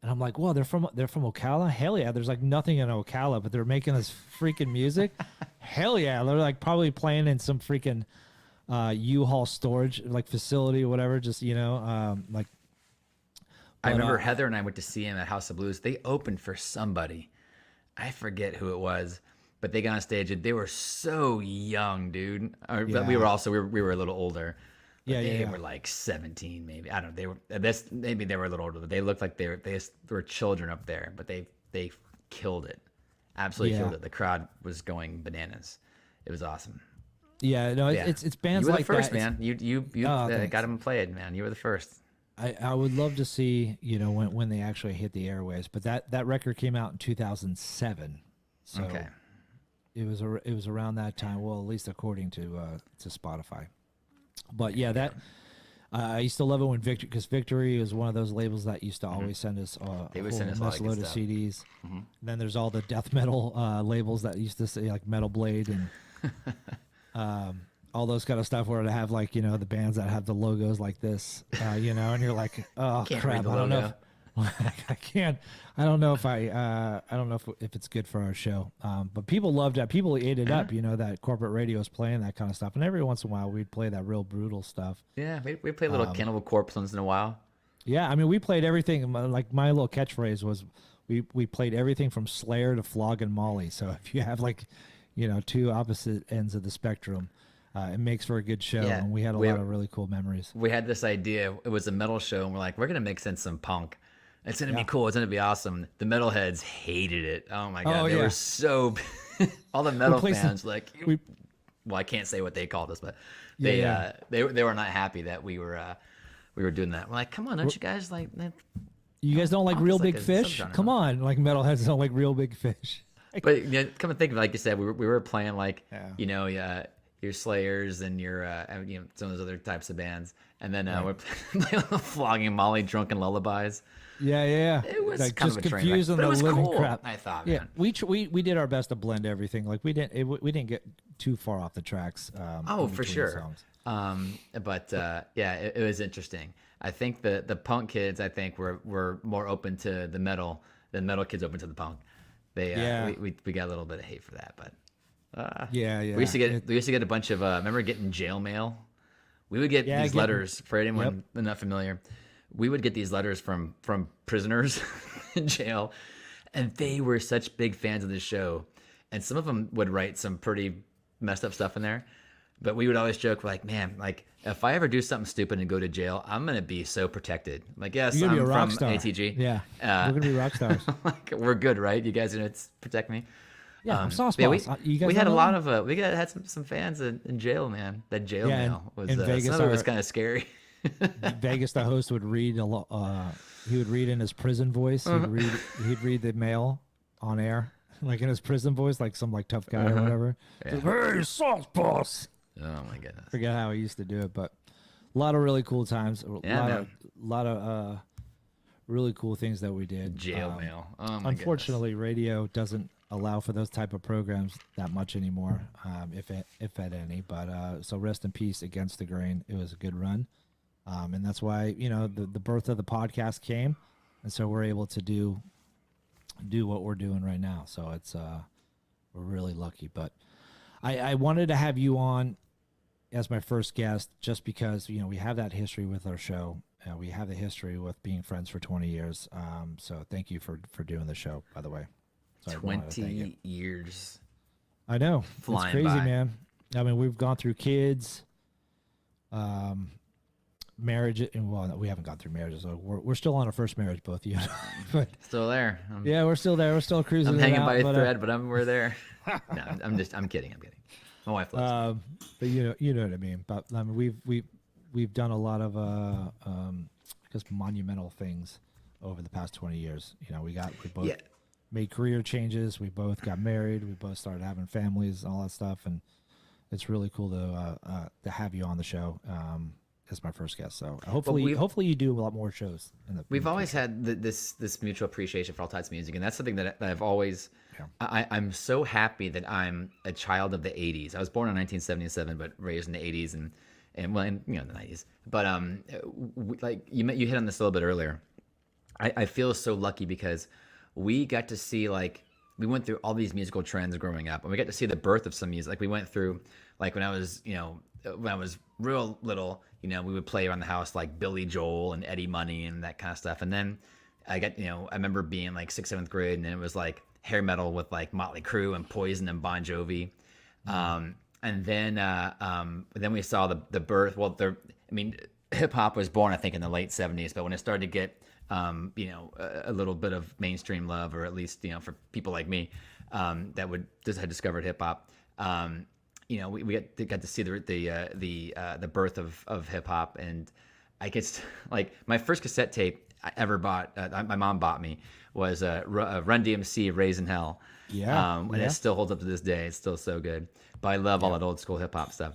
And I'm like, well, they're from Ocala? Hell yeah. There's like nothing in Ocala, but they're making this freaking music. Hell yeah. They're like probably playing in some freaking U-Haul storage like facility or whatever. Just, like. I remember Heather and I went to see him at House of Blues. They opened for somebody. I forget who it was, but they got on stage and they were so young, dude. But we were a little older. They were like 17, maybe. I don't know. Maybe they were a little older, but they looked like they were children up there. But they killed it, absolutely killed it. The crowd was going bananas. It was awesome. Yeah, no, it's bands like that. You were the first, man. You got them played, man. You were the first. I would love to see when they actually hit the airwaves, but that record came out in 2007, so it was around that time. Well, at least according to Spotify. But yeah, that I used to love it when Victory was one of those labels that used to always send us they would send us a lot of load of CDs. Then there's all the death metal labels that used to say like Metal Blade and all those kind of stuff where to have like the bands that have the logos like this, and you're like, oh crap, I don't know. I can't. I don't know if I don't know if it's good for our show. But people loved that. People ate it up. That corporate radio was playing that kind of stuff. And every once in a while, we'd play that real brutal stuff. Yeah, we play a little Cannibal Corpse once in a while. Yeah, I mean, we played everything. Like my little catchphrase was, we played everything from Slayer to Flog and Molly. So if you have like, two opposite ends of the spectrum, it makes for a good show. Yeah, and we had a lot of really cool memories. We had this idea. It was a metal show, and we're like, we're gonna mix in some punk. It's going to be cool. It's going to be awesome. The metalheads hated it. Oh, my God. They were so... all the metal fans, well, I can't say what they called us, but they were not happy that we were doing that. We're like, come on, don't you guys like... You guys don't like Real Big Fish? Come on. Like, metalheads don't like Real Big Fish. But come and think of it, like you said, we were playing like, your Slayers and your, some of those other types of bands. And then we're playing Flogging Molly, Drunken Lullabies. Yeah. It was like kind just of a train confusing wreck, but the it was living cool, crap. I thought, yeah, man. we did our best to blend everything. Like we didn't get too far off the tracks. For sure. It was interesting. I think the punk kids, were more open to the metal than metal kids open to the punk. We got a little bit of hate for that, but we used to get a bunch of remember getting jail mail. We would get these letters for anyone not familiar. We would get these letters from prisoners in jail, and they were such big fans of the show. And some of them would write some pretty messed up stuff in there. But we would always joke, like, man, like, if I ever do something stupid and go to jail, I'm going to be so protected. Like, yes, I'm from ATG. Yeah, we're going to be rock stars. Like, we're good, right? You guys are going to protect me? Yeah, I'm sauce boss. We had a lot of, had some fans in jail, man. That jail mail was, in Vegas, some of it was kind of scary. Vegas, the host would read a lot. He would read in his prison voice. He'd read the mail on air, like in his prison voice, like some like tough guy or whatever. Yeah. Hey, sauce boss. Oh my goodness. Forget how he used to do it, but a lot of really cool times. A lot of really cool things that we did. Jail mail. Oh my unfortunately, radio doesn't allow for those type of programs that much anymore, if at any. But so rest in peace, Against the Grain. It was a good run. And that's why, the birth of the podcast came. And so we're able to do what we're doing right now. So it's, we're really lucky. But I wanted to have you on as my first guest just because, we have that history with our show. We have the history with being friends for 20 years. So thank you for doing the show, by the way. So 20 years. I know. Flying it's crazy, by. man. I mean, we've gone through kids, marriage, and well, we haven't gone through marriages. So we're still on our first marriage, both you and I. But still there. We're still there. We're still cruising. I'm hanging by a thread, but we're there. No, I'm kidding. My wife loves me. But you know what I mean. But I mean, we've done a lot of just monumental things over the past 20 years. We both made career changes. We both got married. We both started having families and all that stuff. And it's really cool to have you on the show as my first guest. So hopefully you do a lot more shows. We've always had this mutual appreciation for all types of music, and that's something that I've always. Yeah. I'm so happy that I'm a child of the 80s. I was born in 1977, but raised in the 80s and the 90s. But like you hit on this a little bit earlier. I feel so lucky because we got to see we went through all these musical trends growing up, and we got to see the birth of some music. Like we went through when I was real little, we would play around the house like Billy Joel and Eddie Money and that kind of stuff. And then I remember being like 6th, 7th grade, and then it was like hair metal with like Motley Crue and Poison and Bon Jovi. And then we saw the birth. Well, hip hop was born, I think, in the late 70s, but when it started to get, a little bit of mainstream love, or at least, for people like me, that had discovered hip hop, we got to see the birth of hip hop. And I guess like my first cassette tape I ever bought, my mom bought me, was Run DMC Raising Hell. And it still holds up to this day. It's still so good. But I love all that old school hip hop stuff.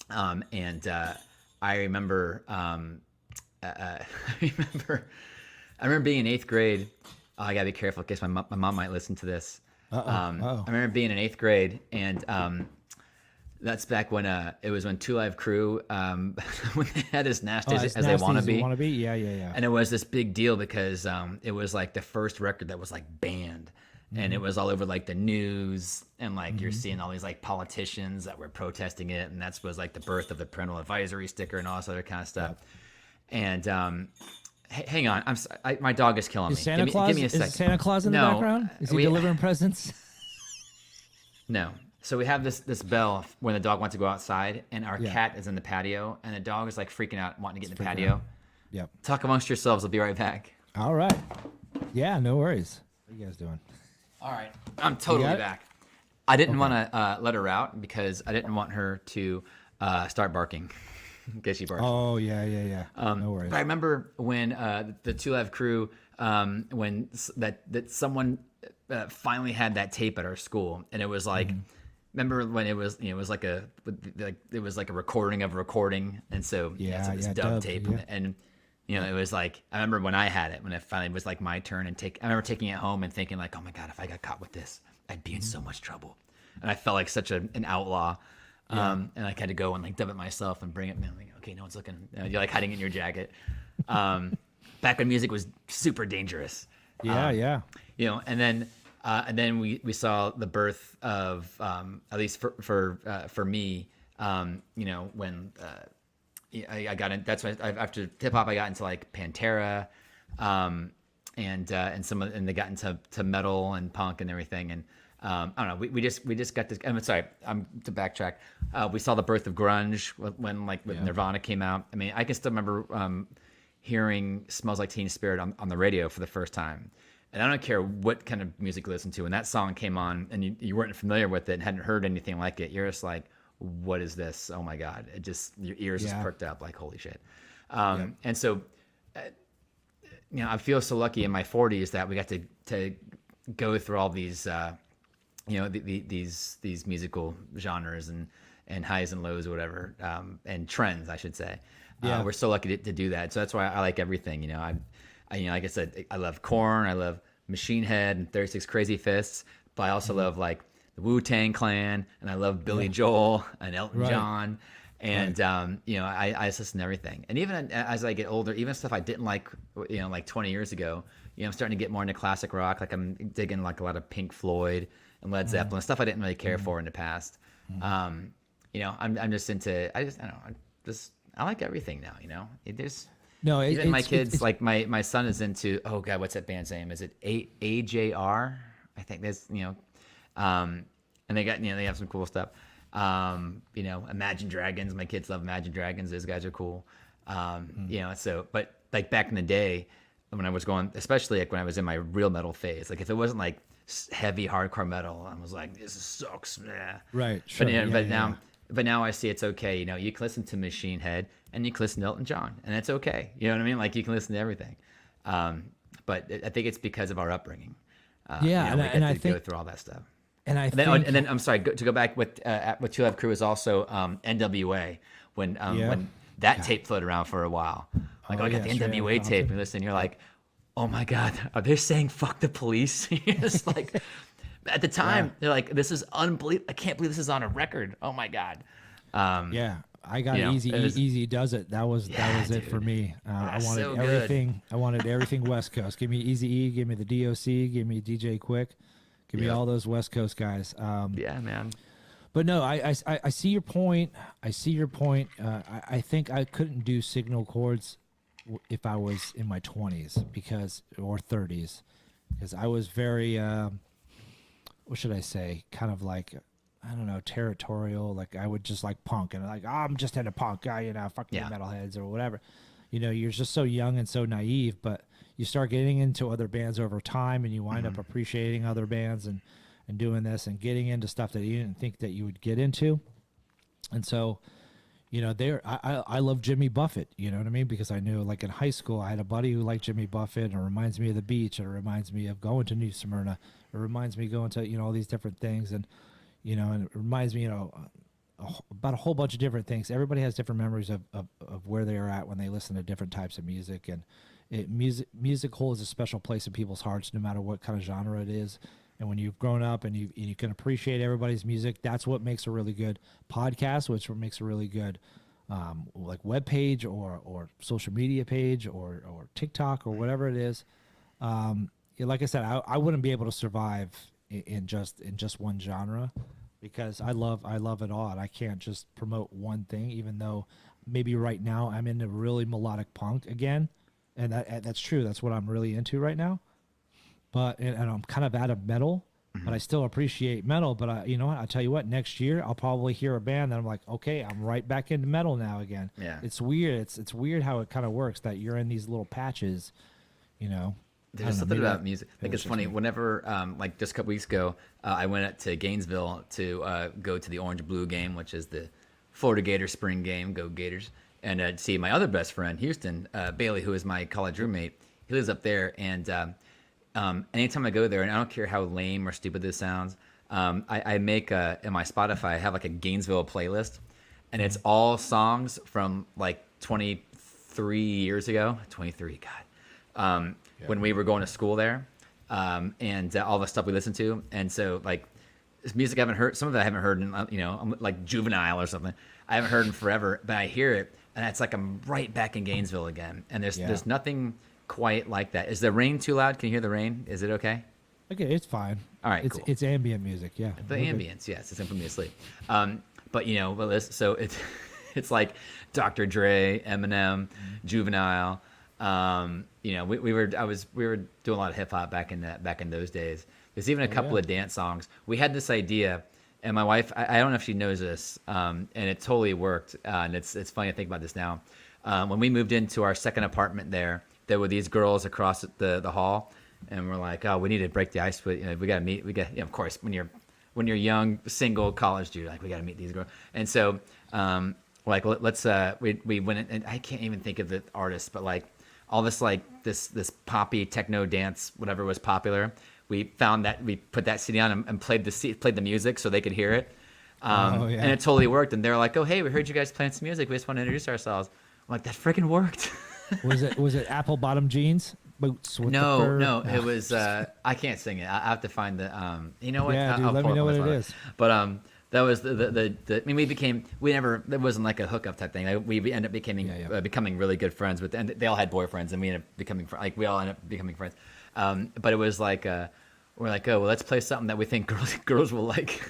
I remember, I remember being in 8th grade. Oh, I gotta be careful in case my mom might listen to this. I remember being in 8th grade, and that's back when it was when 2 Live Crew when they had as nasty as They Wanna Be. Yeah. And it was this big deal because it was like the first record that was like banned. And it was all over like the news, and like you're seeing all these like politicians that were protesting it, and that was like the birth of the parental advisory sticker and all this other kind of stuff. And hang on, my dog is killing me. Santa Claus? Give me a second. Is Santa Claus in the background? Is he delivering presents? No. So we have this bell when the dog wants to go outside, and our cat is in the patio, and the dog is like freaking out, wanting to get in the patio. Yep. Talk amongst yourselves. I'll be right back. All right. Yeah, no worries. What are you guys doing? All right, I'm totally back. I didn't want to let her out because I didn't want her to start barking in case she barks. Oh, yeah. No worries. But I remember when the 2 Live Crew, when that someone finally had that tape at our school, and it was like, remember when it was like a recording of a recording, and so it's this dub tape, and it was like, I remember when I had it, when it finally was like my turn, I remember taking it home and thinking like, oh my God, if I got caught with this, I'd be in so much trouble. And I felt like such an outlaw. And I had to go and like dub it myself and bring it. Man, like, okay, no one's looking. You're like hiding in your jacket. Back when music was super dangerous. Yeah. And then we saw the birth of, at least for me, when, I got in. That's why after hip hop, I got into like Pantera, and they got into metal and punk and everything. And I don't know. We just got this. I'm sorry. To backtrack. We saw the birth of grunge when Nirvana came out. I mean, I can still remember hearing "Smells Like Teen Spirit" on the radio for the first time. And I don't care what kind of music you listen to. When that song came on and you weren't familiar with it and hadn't heard anything like it, you're just like, what is this? Oh my God. It just, your ears just perked up like, holy shit. And so, I feel so lucky in my 40s that we got to go through all these, these musical genres and highs and lows or whatever, and trends, I should say. We're so lucky to do that. So that's why I like everything. I like I said, I love Korn, I love Machine Head and 36 Crazy Fists, but I also love like the Wu-Tang Clan, and I love Billy Joel and Elton John, and I just listen to everything. And even as I get older, even stuff I didn't like, like 20 years ago, I'm starting to get more into classic rock. Like I'm digging like a lot of Pink Floyd and Led Zeppelin, stuff I didn't really care for in the past. I'm just into. I like everything now. Even my kids, like my son is into. Oh God, what's that band's name? Is it AJR? I think there's and they got they have some cool stuff. Imagine Dragons. My kids love Imagine Dragons. Those guys are cool. So but like back in the day when I was going, especially like when I was in my real metal phase, like if it wasn't like heavy hardcore metal, I was like, this sucks. Nah. Right. Sure. But now I see it's okay. You can listen to Machine Head and you can listen to Elton John, and that's okay. You know what I mean? Like you can listen to everything. But I think it's because of our upbringing. And I think go through all that stuff. And then I'm sorry to go back with 2 Live Crew is also NWA when that tape floated around for a while. Like I got the NWA tape and listen, you're like, oh my God, are they saying fuck the police? It's like at the time they're like, this is unbelievable. I can't believe this is on a record. Oh my God. I got Easy Easy Does It. That was it for me. I wanted so everything. I wanted everything West Coast. Give me Easy E. Give me the DOC. Give me DJ Quick. Give me all those West Coast guys. Yeah, man. But no, I see your point. I see your point. I think I couldn't do signal chords if I was in my 20s or 30s, because I was very what should I say? Kind of like, I don't know, territorial. Like I would just like punk and like, I'm just into punk guy, you know, fuck you metalheads or whatever. You know, you're just so young and so naive, but you start getting into other bands over time and you wind up appreciating other bands and doing this and getting into stuff that you didn't think that you would get into. And so, you know, I love Jimmy Buffett, you know what I mean? Because I knew, like in high school, I had a buddy who liked Jimmy Buffett, and it reminds me of the beach, and it reminds me of going to New Smyrna. It reminds me of going to, you know, all these different things. And, you know, and it reminds me, you know, about a whole bunch of different things. Everybody has different memories of where they are at when they listen to different types of music. And music holds a special place in people's hearts, no matter what kind of genre it is. And when you've grown up and you can appreciate everybody's music, that's what makes a really good podcast, which makes a really good like web page or social media page or TikTok or whatever it is. Like I said, I wouldn't be able to survive in just one genre, because I love it all, and I can't just promote one thing, even though maybe right now I'm into really melodic punk again, and that's true. That's what I'm really into right now. But and I'm kind of out of metal, but I still appreciate metal. But you know what? I'll tell you what. Next year, I'll probably hear a band that I'm like, okay, I'm right back into metal now again. Yeah, it's weird. It's weird how it kind of works, that you're in these little patches, you know. There's something about music. I think it's funny. Whenever, like just a couple weeks ago, I went up to Gainesville to go to the Orange Blue game, which is the Florida Gator spring game. Go Gators! And see my other best friend, Houston Bailey, who is my college roommate. He lives up there, and anytime I go there, and I don't care how lame or stupid this sounds, I make in my Spotify, I have like a Gainesville playlist, and it's all songs from like 23 years ago. 23, God. When we were going to school there, and all the stuff we listened to. And so like this music I haven't heard, some of it I haven't heard in, you know, like Juvenile or something. I haven't heard in forever, but I hear it, and it's like I'm right back in Gainesville again. And there's nothing quite like that. Is the rain too loud? Can you hear the rain? Is it okay? Okay, it's fine. All right, cool. It's ambient music, yeah. The ambience, yes, it's putting me asleep. But you know, so it's like Dr. Dre, Eminem, Juvenile. You know, we were doing a lot of hip hop back in those days. There's even a couple of dance songs. We had this idea, and my wife, I don't know if she knows this, and it totally worked. And it's funny to think about this now. When we moved into our second apartment there were these girls across the hall, and we're like, oh, we need to break the ice. But you know, we got to meet. You know, of course, when you're young, single college dude, like we got to meet these girls. And so, like let's we went in, and I can't even think of the artist, but like all this like this poppy techno dance, whatever was popular. We found that, we put that CD on and played the music so they could hear it. And it totally worked. And they're like, oh, hey, we heard you guys playing some music. We just want to introduce ourselves. I'm like, that freaking worked. Was it apple bottom jeans? Boots with no, it was, I can't sing it. I have to find the, you know what? Yeah, dude, let me know what it is. But, that was the I mean, it wasn't like a hookup type thing. We ended up becoming really good friends with, and they all had boyfriends, and we ended up becoming, like, we all ended up becoming friends. But it was like, we're like, oh, well, let's play something that we think girls will like.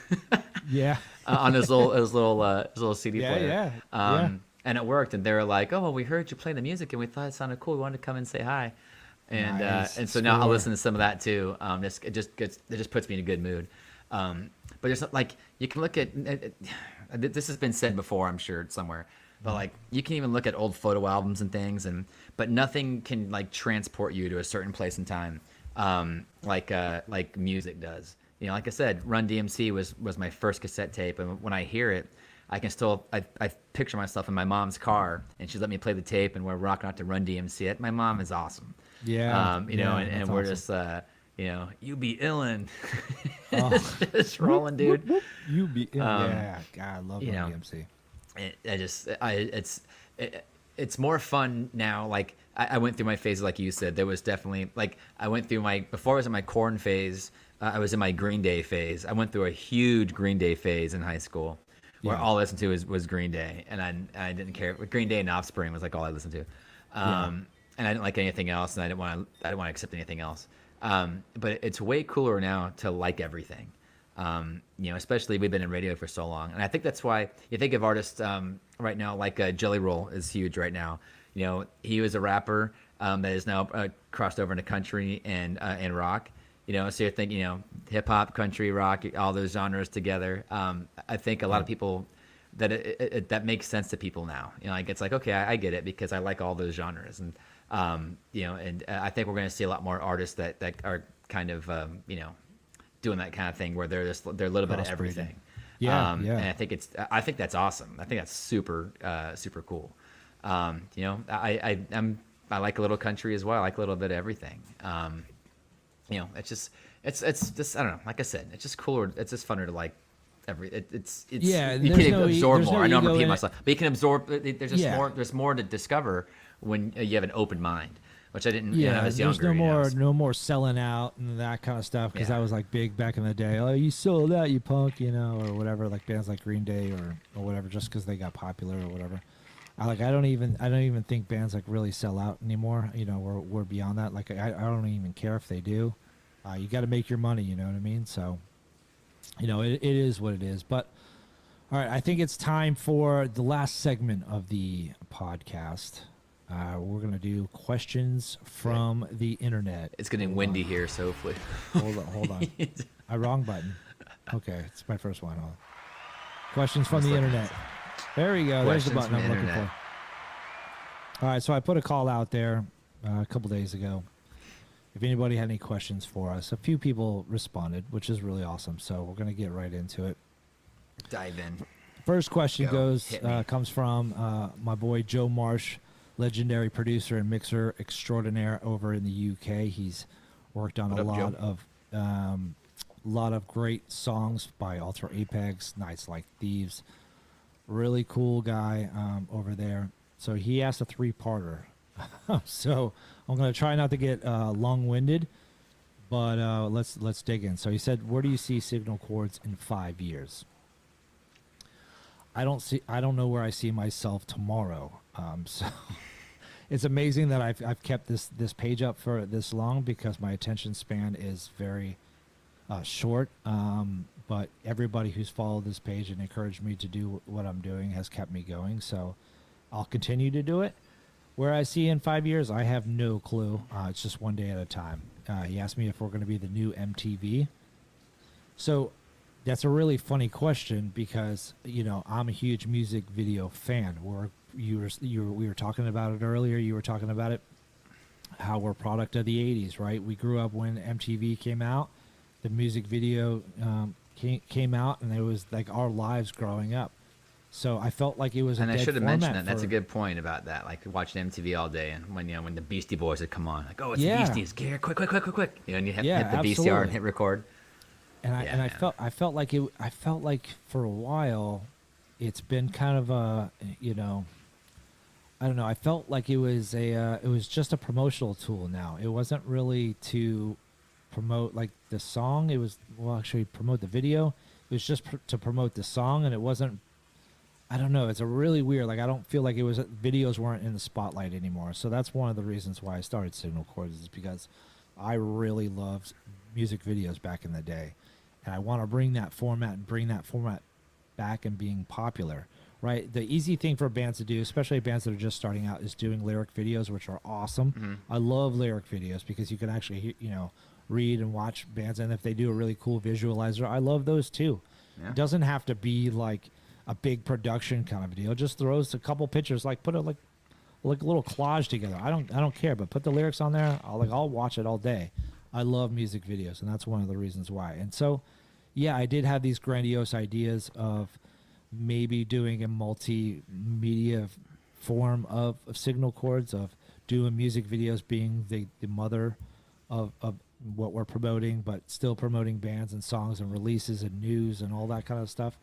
Yeah. On his little CD player. Yeah. And it worked, and they were like, oh, well, we heard you play the music, and we thought it sounded cool. We wanted to come and say hi. And nice. And so now I'll listen to some of that too. It just puts me in a good mood. But there's like, you can look at, this has been said before, I'm sure somewhere, but like you can even look at old photo albums and things, but nothing can like transport you to a certain place in time, like music does. You know, like I said, Run DMC was my first cassette tape, and when I hear it, I can still, I picture myself in my mom's car, and she let me play the tape, and we're rocking out to Run DMC. My mom is awesome. Yeah. You know, and we're awesome. Just, you know, you be illin'. Just rolling, dude. You be illin'. Yeah, God, I love Run DMC. It's more fun now. Like I went through my phases, like you said. There was definitely like I went through before I was in my Korn phase. I was in my Green Day phase. I went through a huge Green Day phase in high school, where all I listened to was Green Day, and I didn't care. Green Day and Offspring was like all I listened to, and I didn't like anything else, and I didn't want to accept anything else. But it's way cooler now to like everything. Especially we've been in radio for so long, and I think that's why you think of artists right now like Jelly Roll is huge right now. He was a rapper that is now crossed over into country and rock. So you're thinking, hip hop, country, rock, all those genres together. I think a lot of people that makes sense to people now. It's like, okay, I get it because I like all those genres, and and I think we're going to see a lot more artists that are kind of doing that kind of thing where they're a little bit of everything. And I think that's awesome. I think that's super super cool. I like a little country as well. I like a little bit of everything. It's just I don't know. Like I said, it's just cooler. It's just funner to like you can absorb more. I know I'm repeating myself, but you can absorb. There's just more. There's more to discover when you have an open mind, which I didn't. When I was younger. There's no more selling out and that kind of stuff because that was like big back in the day. Oh, you sold out, you punk, or whatever. Like bands like Green Day or whatever, just because they got popular or whatever. I don't even think bands like really sell out anymore. We're beyond that. Like I don't even care if they do. You got to make your money. You know what I mean? So, it is what it is. But all right, I think it's time for the last segment of the podcast. We're gonna do questions from the internet. It's getting windy here, so hopefully. Hold on. Wrong button. Okay, it's my first one. Questions from the internet. There we go. There's the button I'm looking for. All right, so I put a call out there a couple days ago. If anybody had any questions for us, a few people responded, which is really awesome. So we're going to get right into it. Dive in. First question comes from my boy Joe Marsh, legendary producer and mixer extraordinaire over in the UK. He's worked on a lot of great songs by Ultra Apex, Nights Like Thieves. Really cool guy over there. So he asked a 3-parter. So I'm going to try not to get long-winded, but let's dig in. So he said, where do you see Signal Chords in 5 years? I don't know where I see myself tomorrow. So it's amazing that I've kept this page up for this long because my attention span is very short. But everybody who's followed this page and encouraged me to do what I'm doing has kept me going. So I'll continue to do it. Where I see in 5 years, I have no clue. It's just one day at a time. He asked me if we're going to be the new MTV. So that's a really funny question because, I'm a huge music video fan. We were talking about it earlier. You were talking about it, how we're a product of the 80s, right? We grew up when MTV came out. The music video came out, and it was like our lives growing up. So I felt like it was a dead format. And I should have mentioned that. That's a good point about that. Like watching MTV all day, and when the Beastie Boys would come on, like, oh, it's the Beasties, get here, quick! And you hit the VCR and hit record. And I felt like for a while, it's been kind of a I don't know. I felt like it was just a promotional tool now. It wasn't really to promote like the song. It was actually promote the video. It was just to promote the song, and it wasn't. I don't know. It's a really weird. Like I don't feel like videos weren't in the spotlight anymore. So that's one of the reasons why I started Signal Chords is because I really loved music videos back in the day, and I want to bring that format back and being popular. Right. The easy thing for bands to do, especially bands that are just starting out, is doing lyric videos, which are awesome. Mm-hmm. I love lyric videos because you can actually read and watch bands, and if they do a really cool visualizer, I love those too. Yeah. It doesn't have to be like a big production kind of deal. Just throws a couple pictures, like put a like a little collage together. I don't care, but put the lyrics on there. I'll watch it all day. I love music videos, and that's one of the reasons why. And so, yeah, I did have these grandiose ideas of maybe doing a multimedia form of Signal Chords, of doing music videos being the mother of what we're promoting, but still promoting bands and songs and releases and news and all that kind of stuff.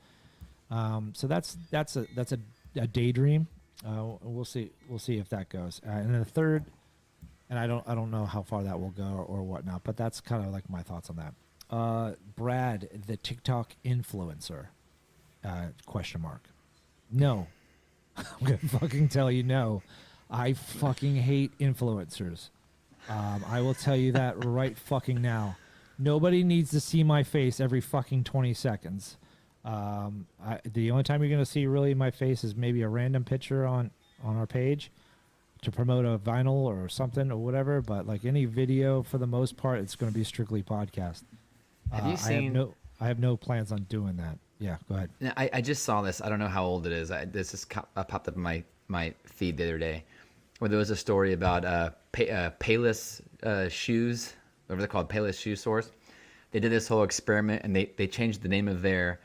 So that's a daydream. We'll see if that goes. And then the third, and I don't know how far that will go or whatnot, but that's kind of like my thoughts on that. Brad, the TikTok influencer. Question mark. No. I'm going to fucking tell you no. I fucking hate influencers. I will tell you that right fucking now. Nobody needs to see my face every fucking 20 seconds. The only time you're going to see really my face is maybe a random picture on our page to promote a vinyl or something or whatever. But like any video, for the most part, it's going to be strictly podcast. Have you seen? I have no plans on doing that. Yeah, go ahead. Now, I just saw this. I don't know how old it is. This just popped up in my feed the other day, where there was a story about Payless shoes, whatever they're called, Payless shoe source. They did this whole experiment, and they changed the name of their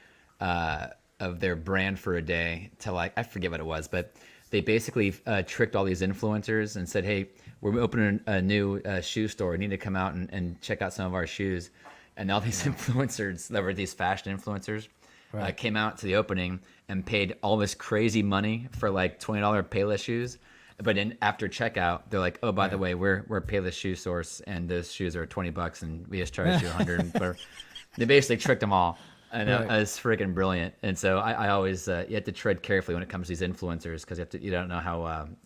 brand for a day to, like, I forget what it was, but they basically tricked all these influencers and said, hey, we're opening a new shoe store. You need to come out and check out some of our shoes. And all these influencers, that were these fashion influencers, right, came out to the opening and paid all this crazy money for like $20 Payless shoes. But after checkout, they're like, oh, by the way, we're Payless shoe source, and those shoes are $20, and we just charged you $100. They basically tricked them all. And it was freaking brilliant. And so I always, you have to tread carefully when it comes to these influencers, because you don't know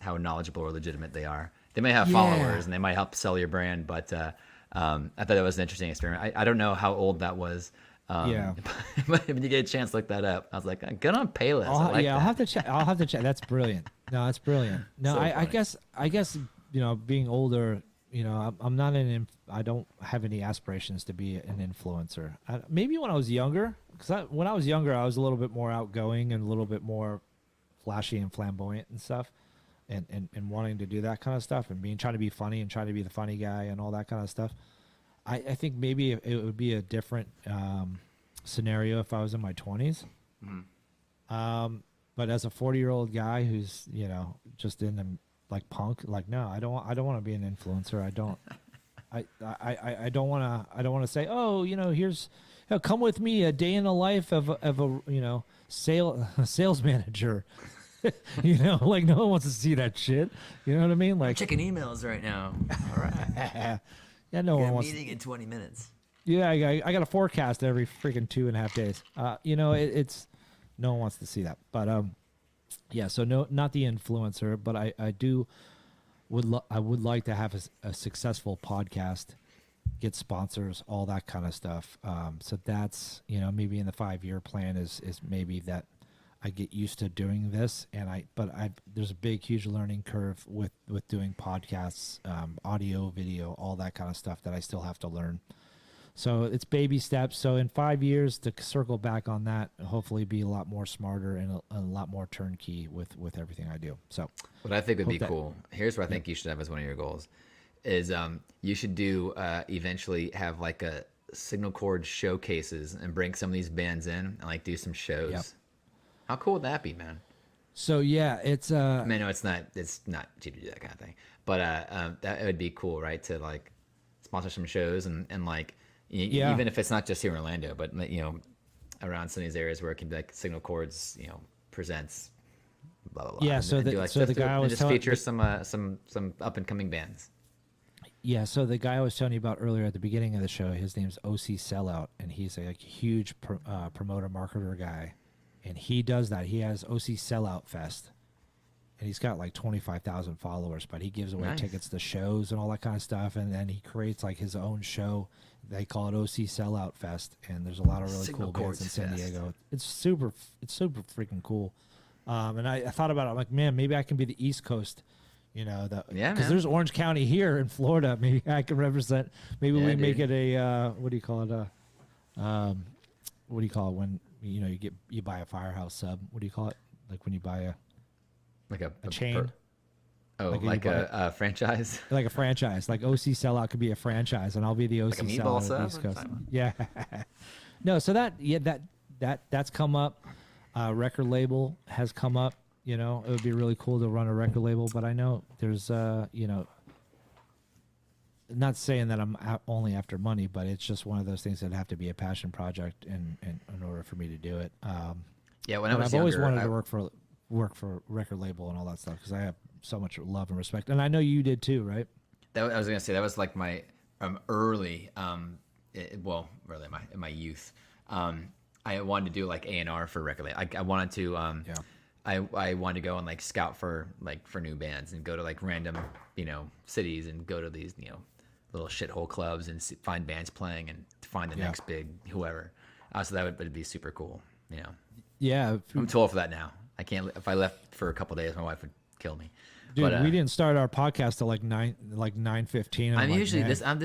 how knowledgeable or legitimate they are. They may have followers and they might help sell your brand, but I thought that was an interesting experiment. I don't know how old that was. But when you get a chance, look that up. I was like, get on Payless. I'll have to check. I'll have to check. That's brilliant. No, that's brilliant. No, so I guess being older, I'm not I don't have any aspirations to be an influencer. Maybe when I was younger, because when I was younger, I was a little bit more outgoing and a little bit more flashy and flamboyant and stuff, and wanting to do that kind of stuff and trying to be funny and trying to be the funny guy and all that kind of stuff. I think maybe it would be a different scenario if I was in my 20s. Mm-hmm. But as a 40-year-old guy who's just in them like punk, like no, I don't want to be an influencer. I don't. I don't want to say, oh, here's, come with me, a day in the life of a sales manager. Like no one wants to see that shit. You know what I mean? Like, I'm checking emails right now. All right. Yeah, no one wants. Meeting in 20 minutes. Yeah, I got a forecast every freaking 2.5 days. It's no one wants to see that. But yeah. So no, not the influencer, but I would like to have a successful podcast, get sponsors, all that kind of stuff. So that's maybe in the 5-year plan is maybe that I get used to doing this, but there's a big, huge learning curve with doing podcasts, audio, video, all that kind of stuff that I still have to learn. So it's baby steps. So in 5 years, to circle back on that, hopefully be a lot more smarter and a lot more turnkey with everything I do. So what I think would be cool, here's what I think you should have as one of your goals, is you should do eventually have like a Signal Chords showcases and bring some of these bands in and like do some shows. Yep. How cool would that be, man? So yeah, it's I mean, no, it's not cheap to do that kind of thing, but that would be cool, right? To like sponsor some shows and like even if it's not just here in Orlando, but around some of these areas where it can be like Signal Chords, presents blah blah blah. Yeah, so the guy I was just feature some up and coming bands. Yeah, so the guy I was telling you about earlier at the beginning of the show, his name's OC Sellout, and he's a huge promoter marketer guy. And he does that. He has OC Sellout Fest, and he's got like 25,000 followers. But he gives away tickets to shows and all that kind of stuff. And then he creates like his own show. They call it OC Sellout Fest, and there's a lot of really cool bands in San Diego. It's super freaking cool. And I thought about it. I'm like, man, maybe I can be the East Coast. Because there's Orange County here in Florida. Maybe I can represent. Maybe we make it a what do you call it? What do you call it when you buy a Firehouse sub? What do you call it? Like when you buy a chain? Like a franchise? Like a franchise. Like OC Sellout could be a franchise, and I'll be the OC like a Sellout sub? East Coast. Yeah. No, so that's come up. Record label has come up. It would be really cool to run a record label, but I know there's not saying that I'm only after money, but it's just one of those things that have to be a passion project in order for me to do it. When I've always wanted to work for record label and all that stuff because I have so much love and respect, and I know you did too, right? I was gonna say that was like my early, really in my youth. I wanted to do like A&R for record label. I wanted to I wanted to go and like scout for new bands and go to like random cities and go to these little shithole clubs and find bands playing and find the next big whoever. So that would be super cool. Yeah, I'm too old for that now. I can't. If I left for a couple of days, my wife would kill me. Dude, we didn't start our podcast till like 9:15. I'm usually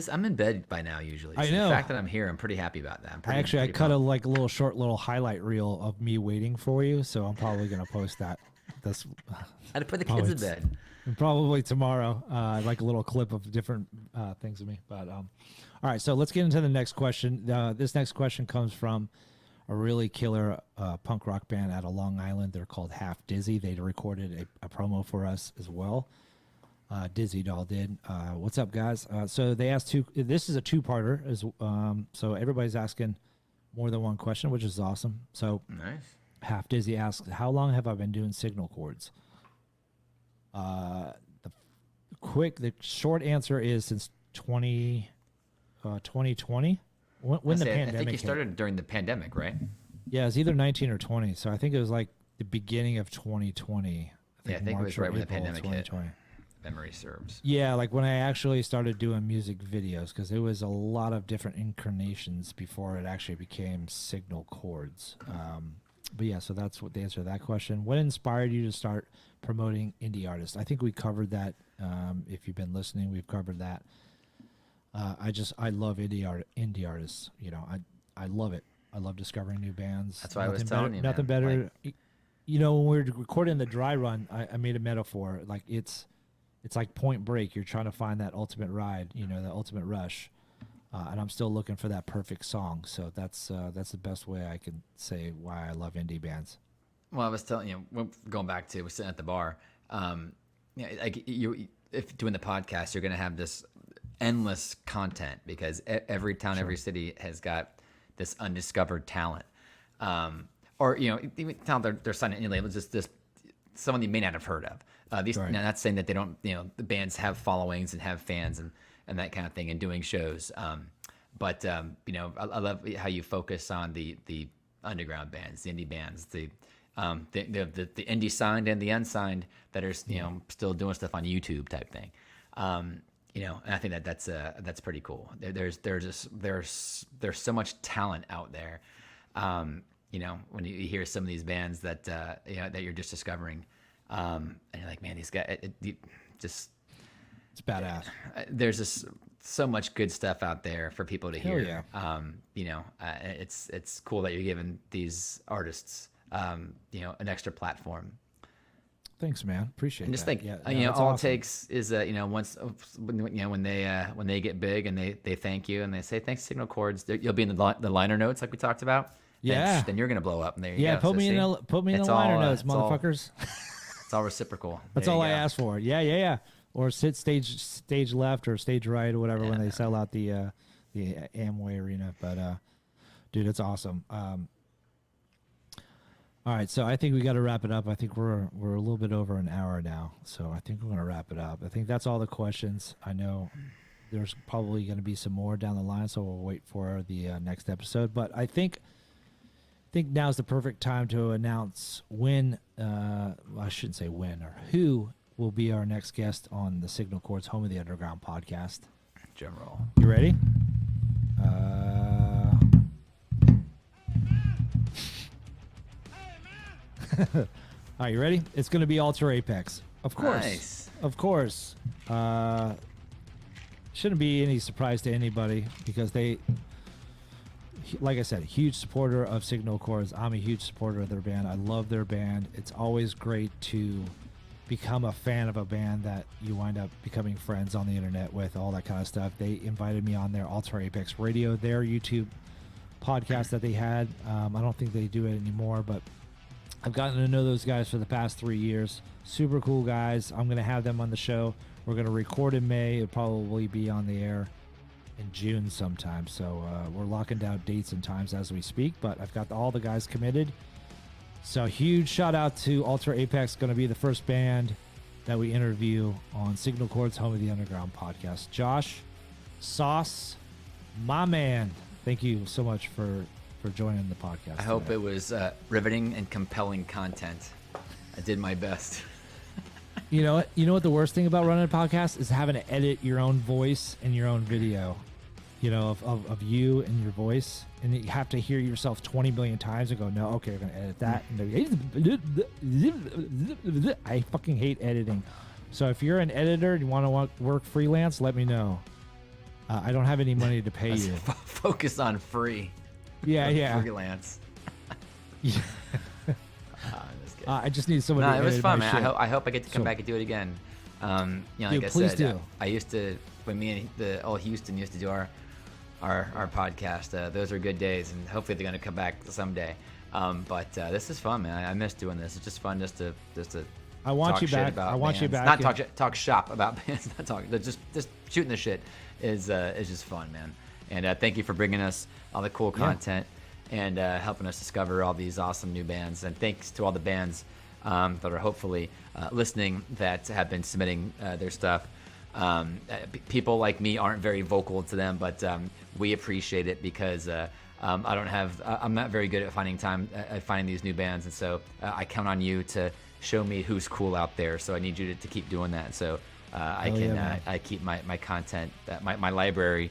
I'm in bed by now usually. So I know. The fact that I'm here, I'm pretty happy about that. I cut a little short highlight reel of me waiting for you, so I'm probably gonna post that. I had to put the kids in bed. Probably tomorrow, like a little clip of different things of me. But all right, so let's get into the next question. This next question comes from a really killer punk rock band out of Long Island. They're called Half Dizzy. They recorded a promo for us as well. Dizzy Doll did. What's up, guys? So they asked this is a two-parter. So everybody's asking more than one question, which is awesome. So nice. Half Dizzy asks, how long have I been doing signal chords? The short answer is since 2020. When the pandemic I think you started hit. during the pandemic, right? Yeah, it was either 19 or 20. So I think it was like the beginning of 2020. I think it was right when the pandemic hit. Memory serves. Yeah, like when I actually started doing music videos, because there was a lot of different incarnations before it actually became signal chords. But yeah, so that's what the answer to that question. What inspired you to start promoting indie artists? I think we covered that. If you've been listening, we've covered that. I love indie artists. I love it. I love discovering new bands. That's why I was telling you, nothing man. better. When we were recording the dry run, I made a metaphor. Like it's like Point Break. You're trying to find that ultimate ride. The ultimate rush. And I'm still looking for that perfect song. So that's the best way I can say why I love indie bands. Well, I was telling you, going back to we're sitting at the bar. If doing the podcast, you're going to have this endless content because every town, every city has got this undiscovered talent, or even talent they're signing any labels. Just this someone you may not have heard of. Now, not saying that they don't. The bands have followings and have fans and that kind of thing and doing shows. But I love how you focus on the underground bands, the indie bands, the indie signed and the unsigned that are still doing stuff on YouTube type thing. And I think that's pretty cool. There's so much talent out there. When you hear some of these bands that that you're just discovering, and you're like, man, these guys, it's badass. There's just so much good stuff out there for people to hear. Yeah. It's cool that you're giving these artists, an extra platform. Thanks, man. Appreciate it. And just think, all awesome. It takes is once when they get big and they thank you and they say thanks Signal Chords, you'll be in the liner notes like we talked about. Yeah. Then you're gonna blow up. And there you go. Put me in the liner notes, motherfuckers. It's all reciprocal. That's all I asked for. Yeah. Or sit stage left or stage right or whatever when they sell out the Amway Arena. But dude, it's awesome. All right, so I think we got to wrap it up. I think we're a little bit over an hour now, so I think we're going to wrap it up. I think that's all the questions. I know there's probably going to be some more down the line, so we'll wait for the next episode. But I think now's the perfect time to announce when. I shouldn't say when or who will be our next guest on the Signal Chords Home of the Underground podcast. Drum roll. You ready? All right, you ready? It's going to be Alter Apex. Of course. Nice. Of course. Shouldn't be any surprise to anybody because they, like I said, huge supporter of Signal Chords. I'm a huge supporter of their band. I love their band. It's always great to become a fan of a band that you wind up becoming friends on the internet with, all that kind of stuff. They invited me on their Alter Apex Radio, their YouTube podcast that they had. I don't think they do it anymore, but I've gotten to know those guys for the past 3 years. Super cool guys. I'm going to have them on the show. We're going to record in May. It'll probably be on the air in June sometime. So we're locking down dates and times as we speak, but I've got all the guys committed. So huge shout out to Alter Apex. Going to be the first band that we interview on Signal Chords Home of the Underground podcast. Josh, Sauce, my man, thank you so much for for joining the podcast. I hope it was riveting and compelling content. I did my best. You know what the worst thing about running a podcast is having to edit your own voice and your own video, of you and your voice, and you have to hear yourself 20 million times and go, no, okay, we're gonna edit that. And I fucking hate editing. So if you're an editor and you want to work freelance, let me know. I don't have any money to pay you. Focus on free. Yeah. Freelance. Yeah. I just need someone. No, to it was fun, man. Shit. I hope I get to come back and do it again. Like Dude, I please said, do. I used to, when me and the old Houston used to do our podcast. Those were good days, and hopefully they're gonna come back someday. But this is fun, man. I miss doing this. It's just fun just to. I want talk you shit back. about I want you bands. back. Not talk shop about bands. Not talk. Just shooting the shit is just fun, man. And thank you for bringing us all the cool content and helping us discover all these awesome new bands. And thanks to all the bands that are hopefully listening that have been submitting their stuff. People like me aren't very vocal to them, but we appreciate it because I'm not very good at finding these new bands, and so I count on you to show me who's cool out there. So I need you to keep doing that. So I keep my content, my library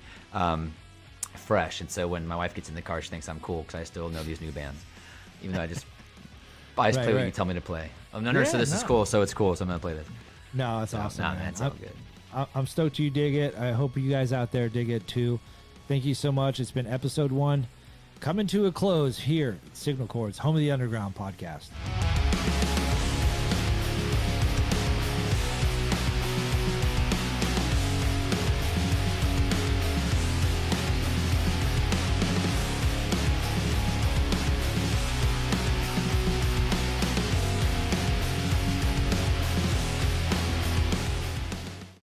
fresh, and so when my wife gets in the car, she thinks I'm cool because I still know these new bands, even though I just play what you tell me to play. So this is cool, so it's cool, so I'm gonna play this. No, that's awesome. Man, it's all good. I'm stoked you dig it. I hope you guys out there dig it too. Thank you so much. It's been episode 1 coming to a close here at Signal Chords, home of the underground podcast.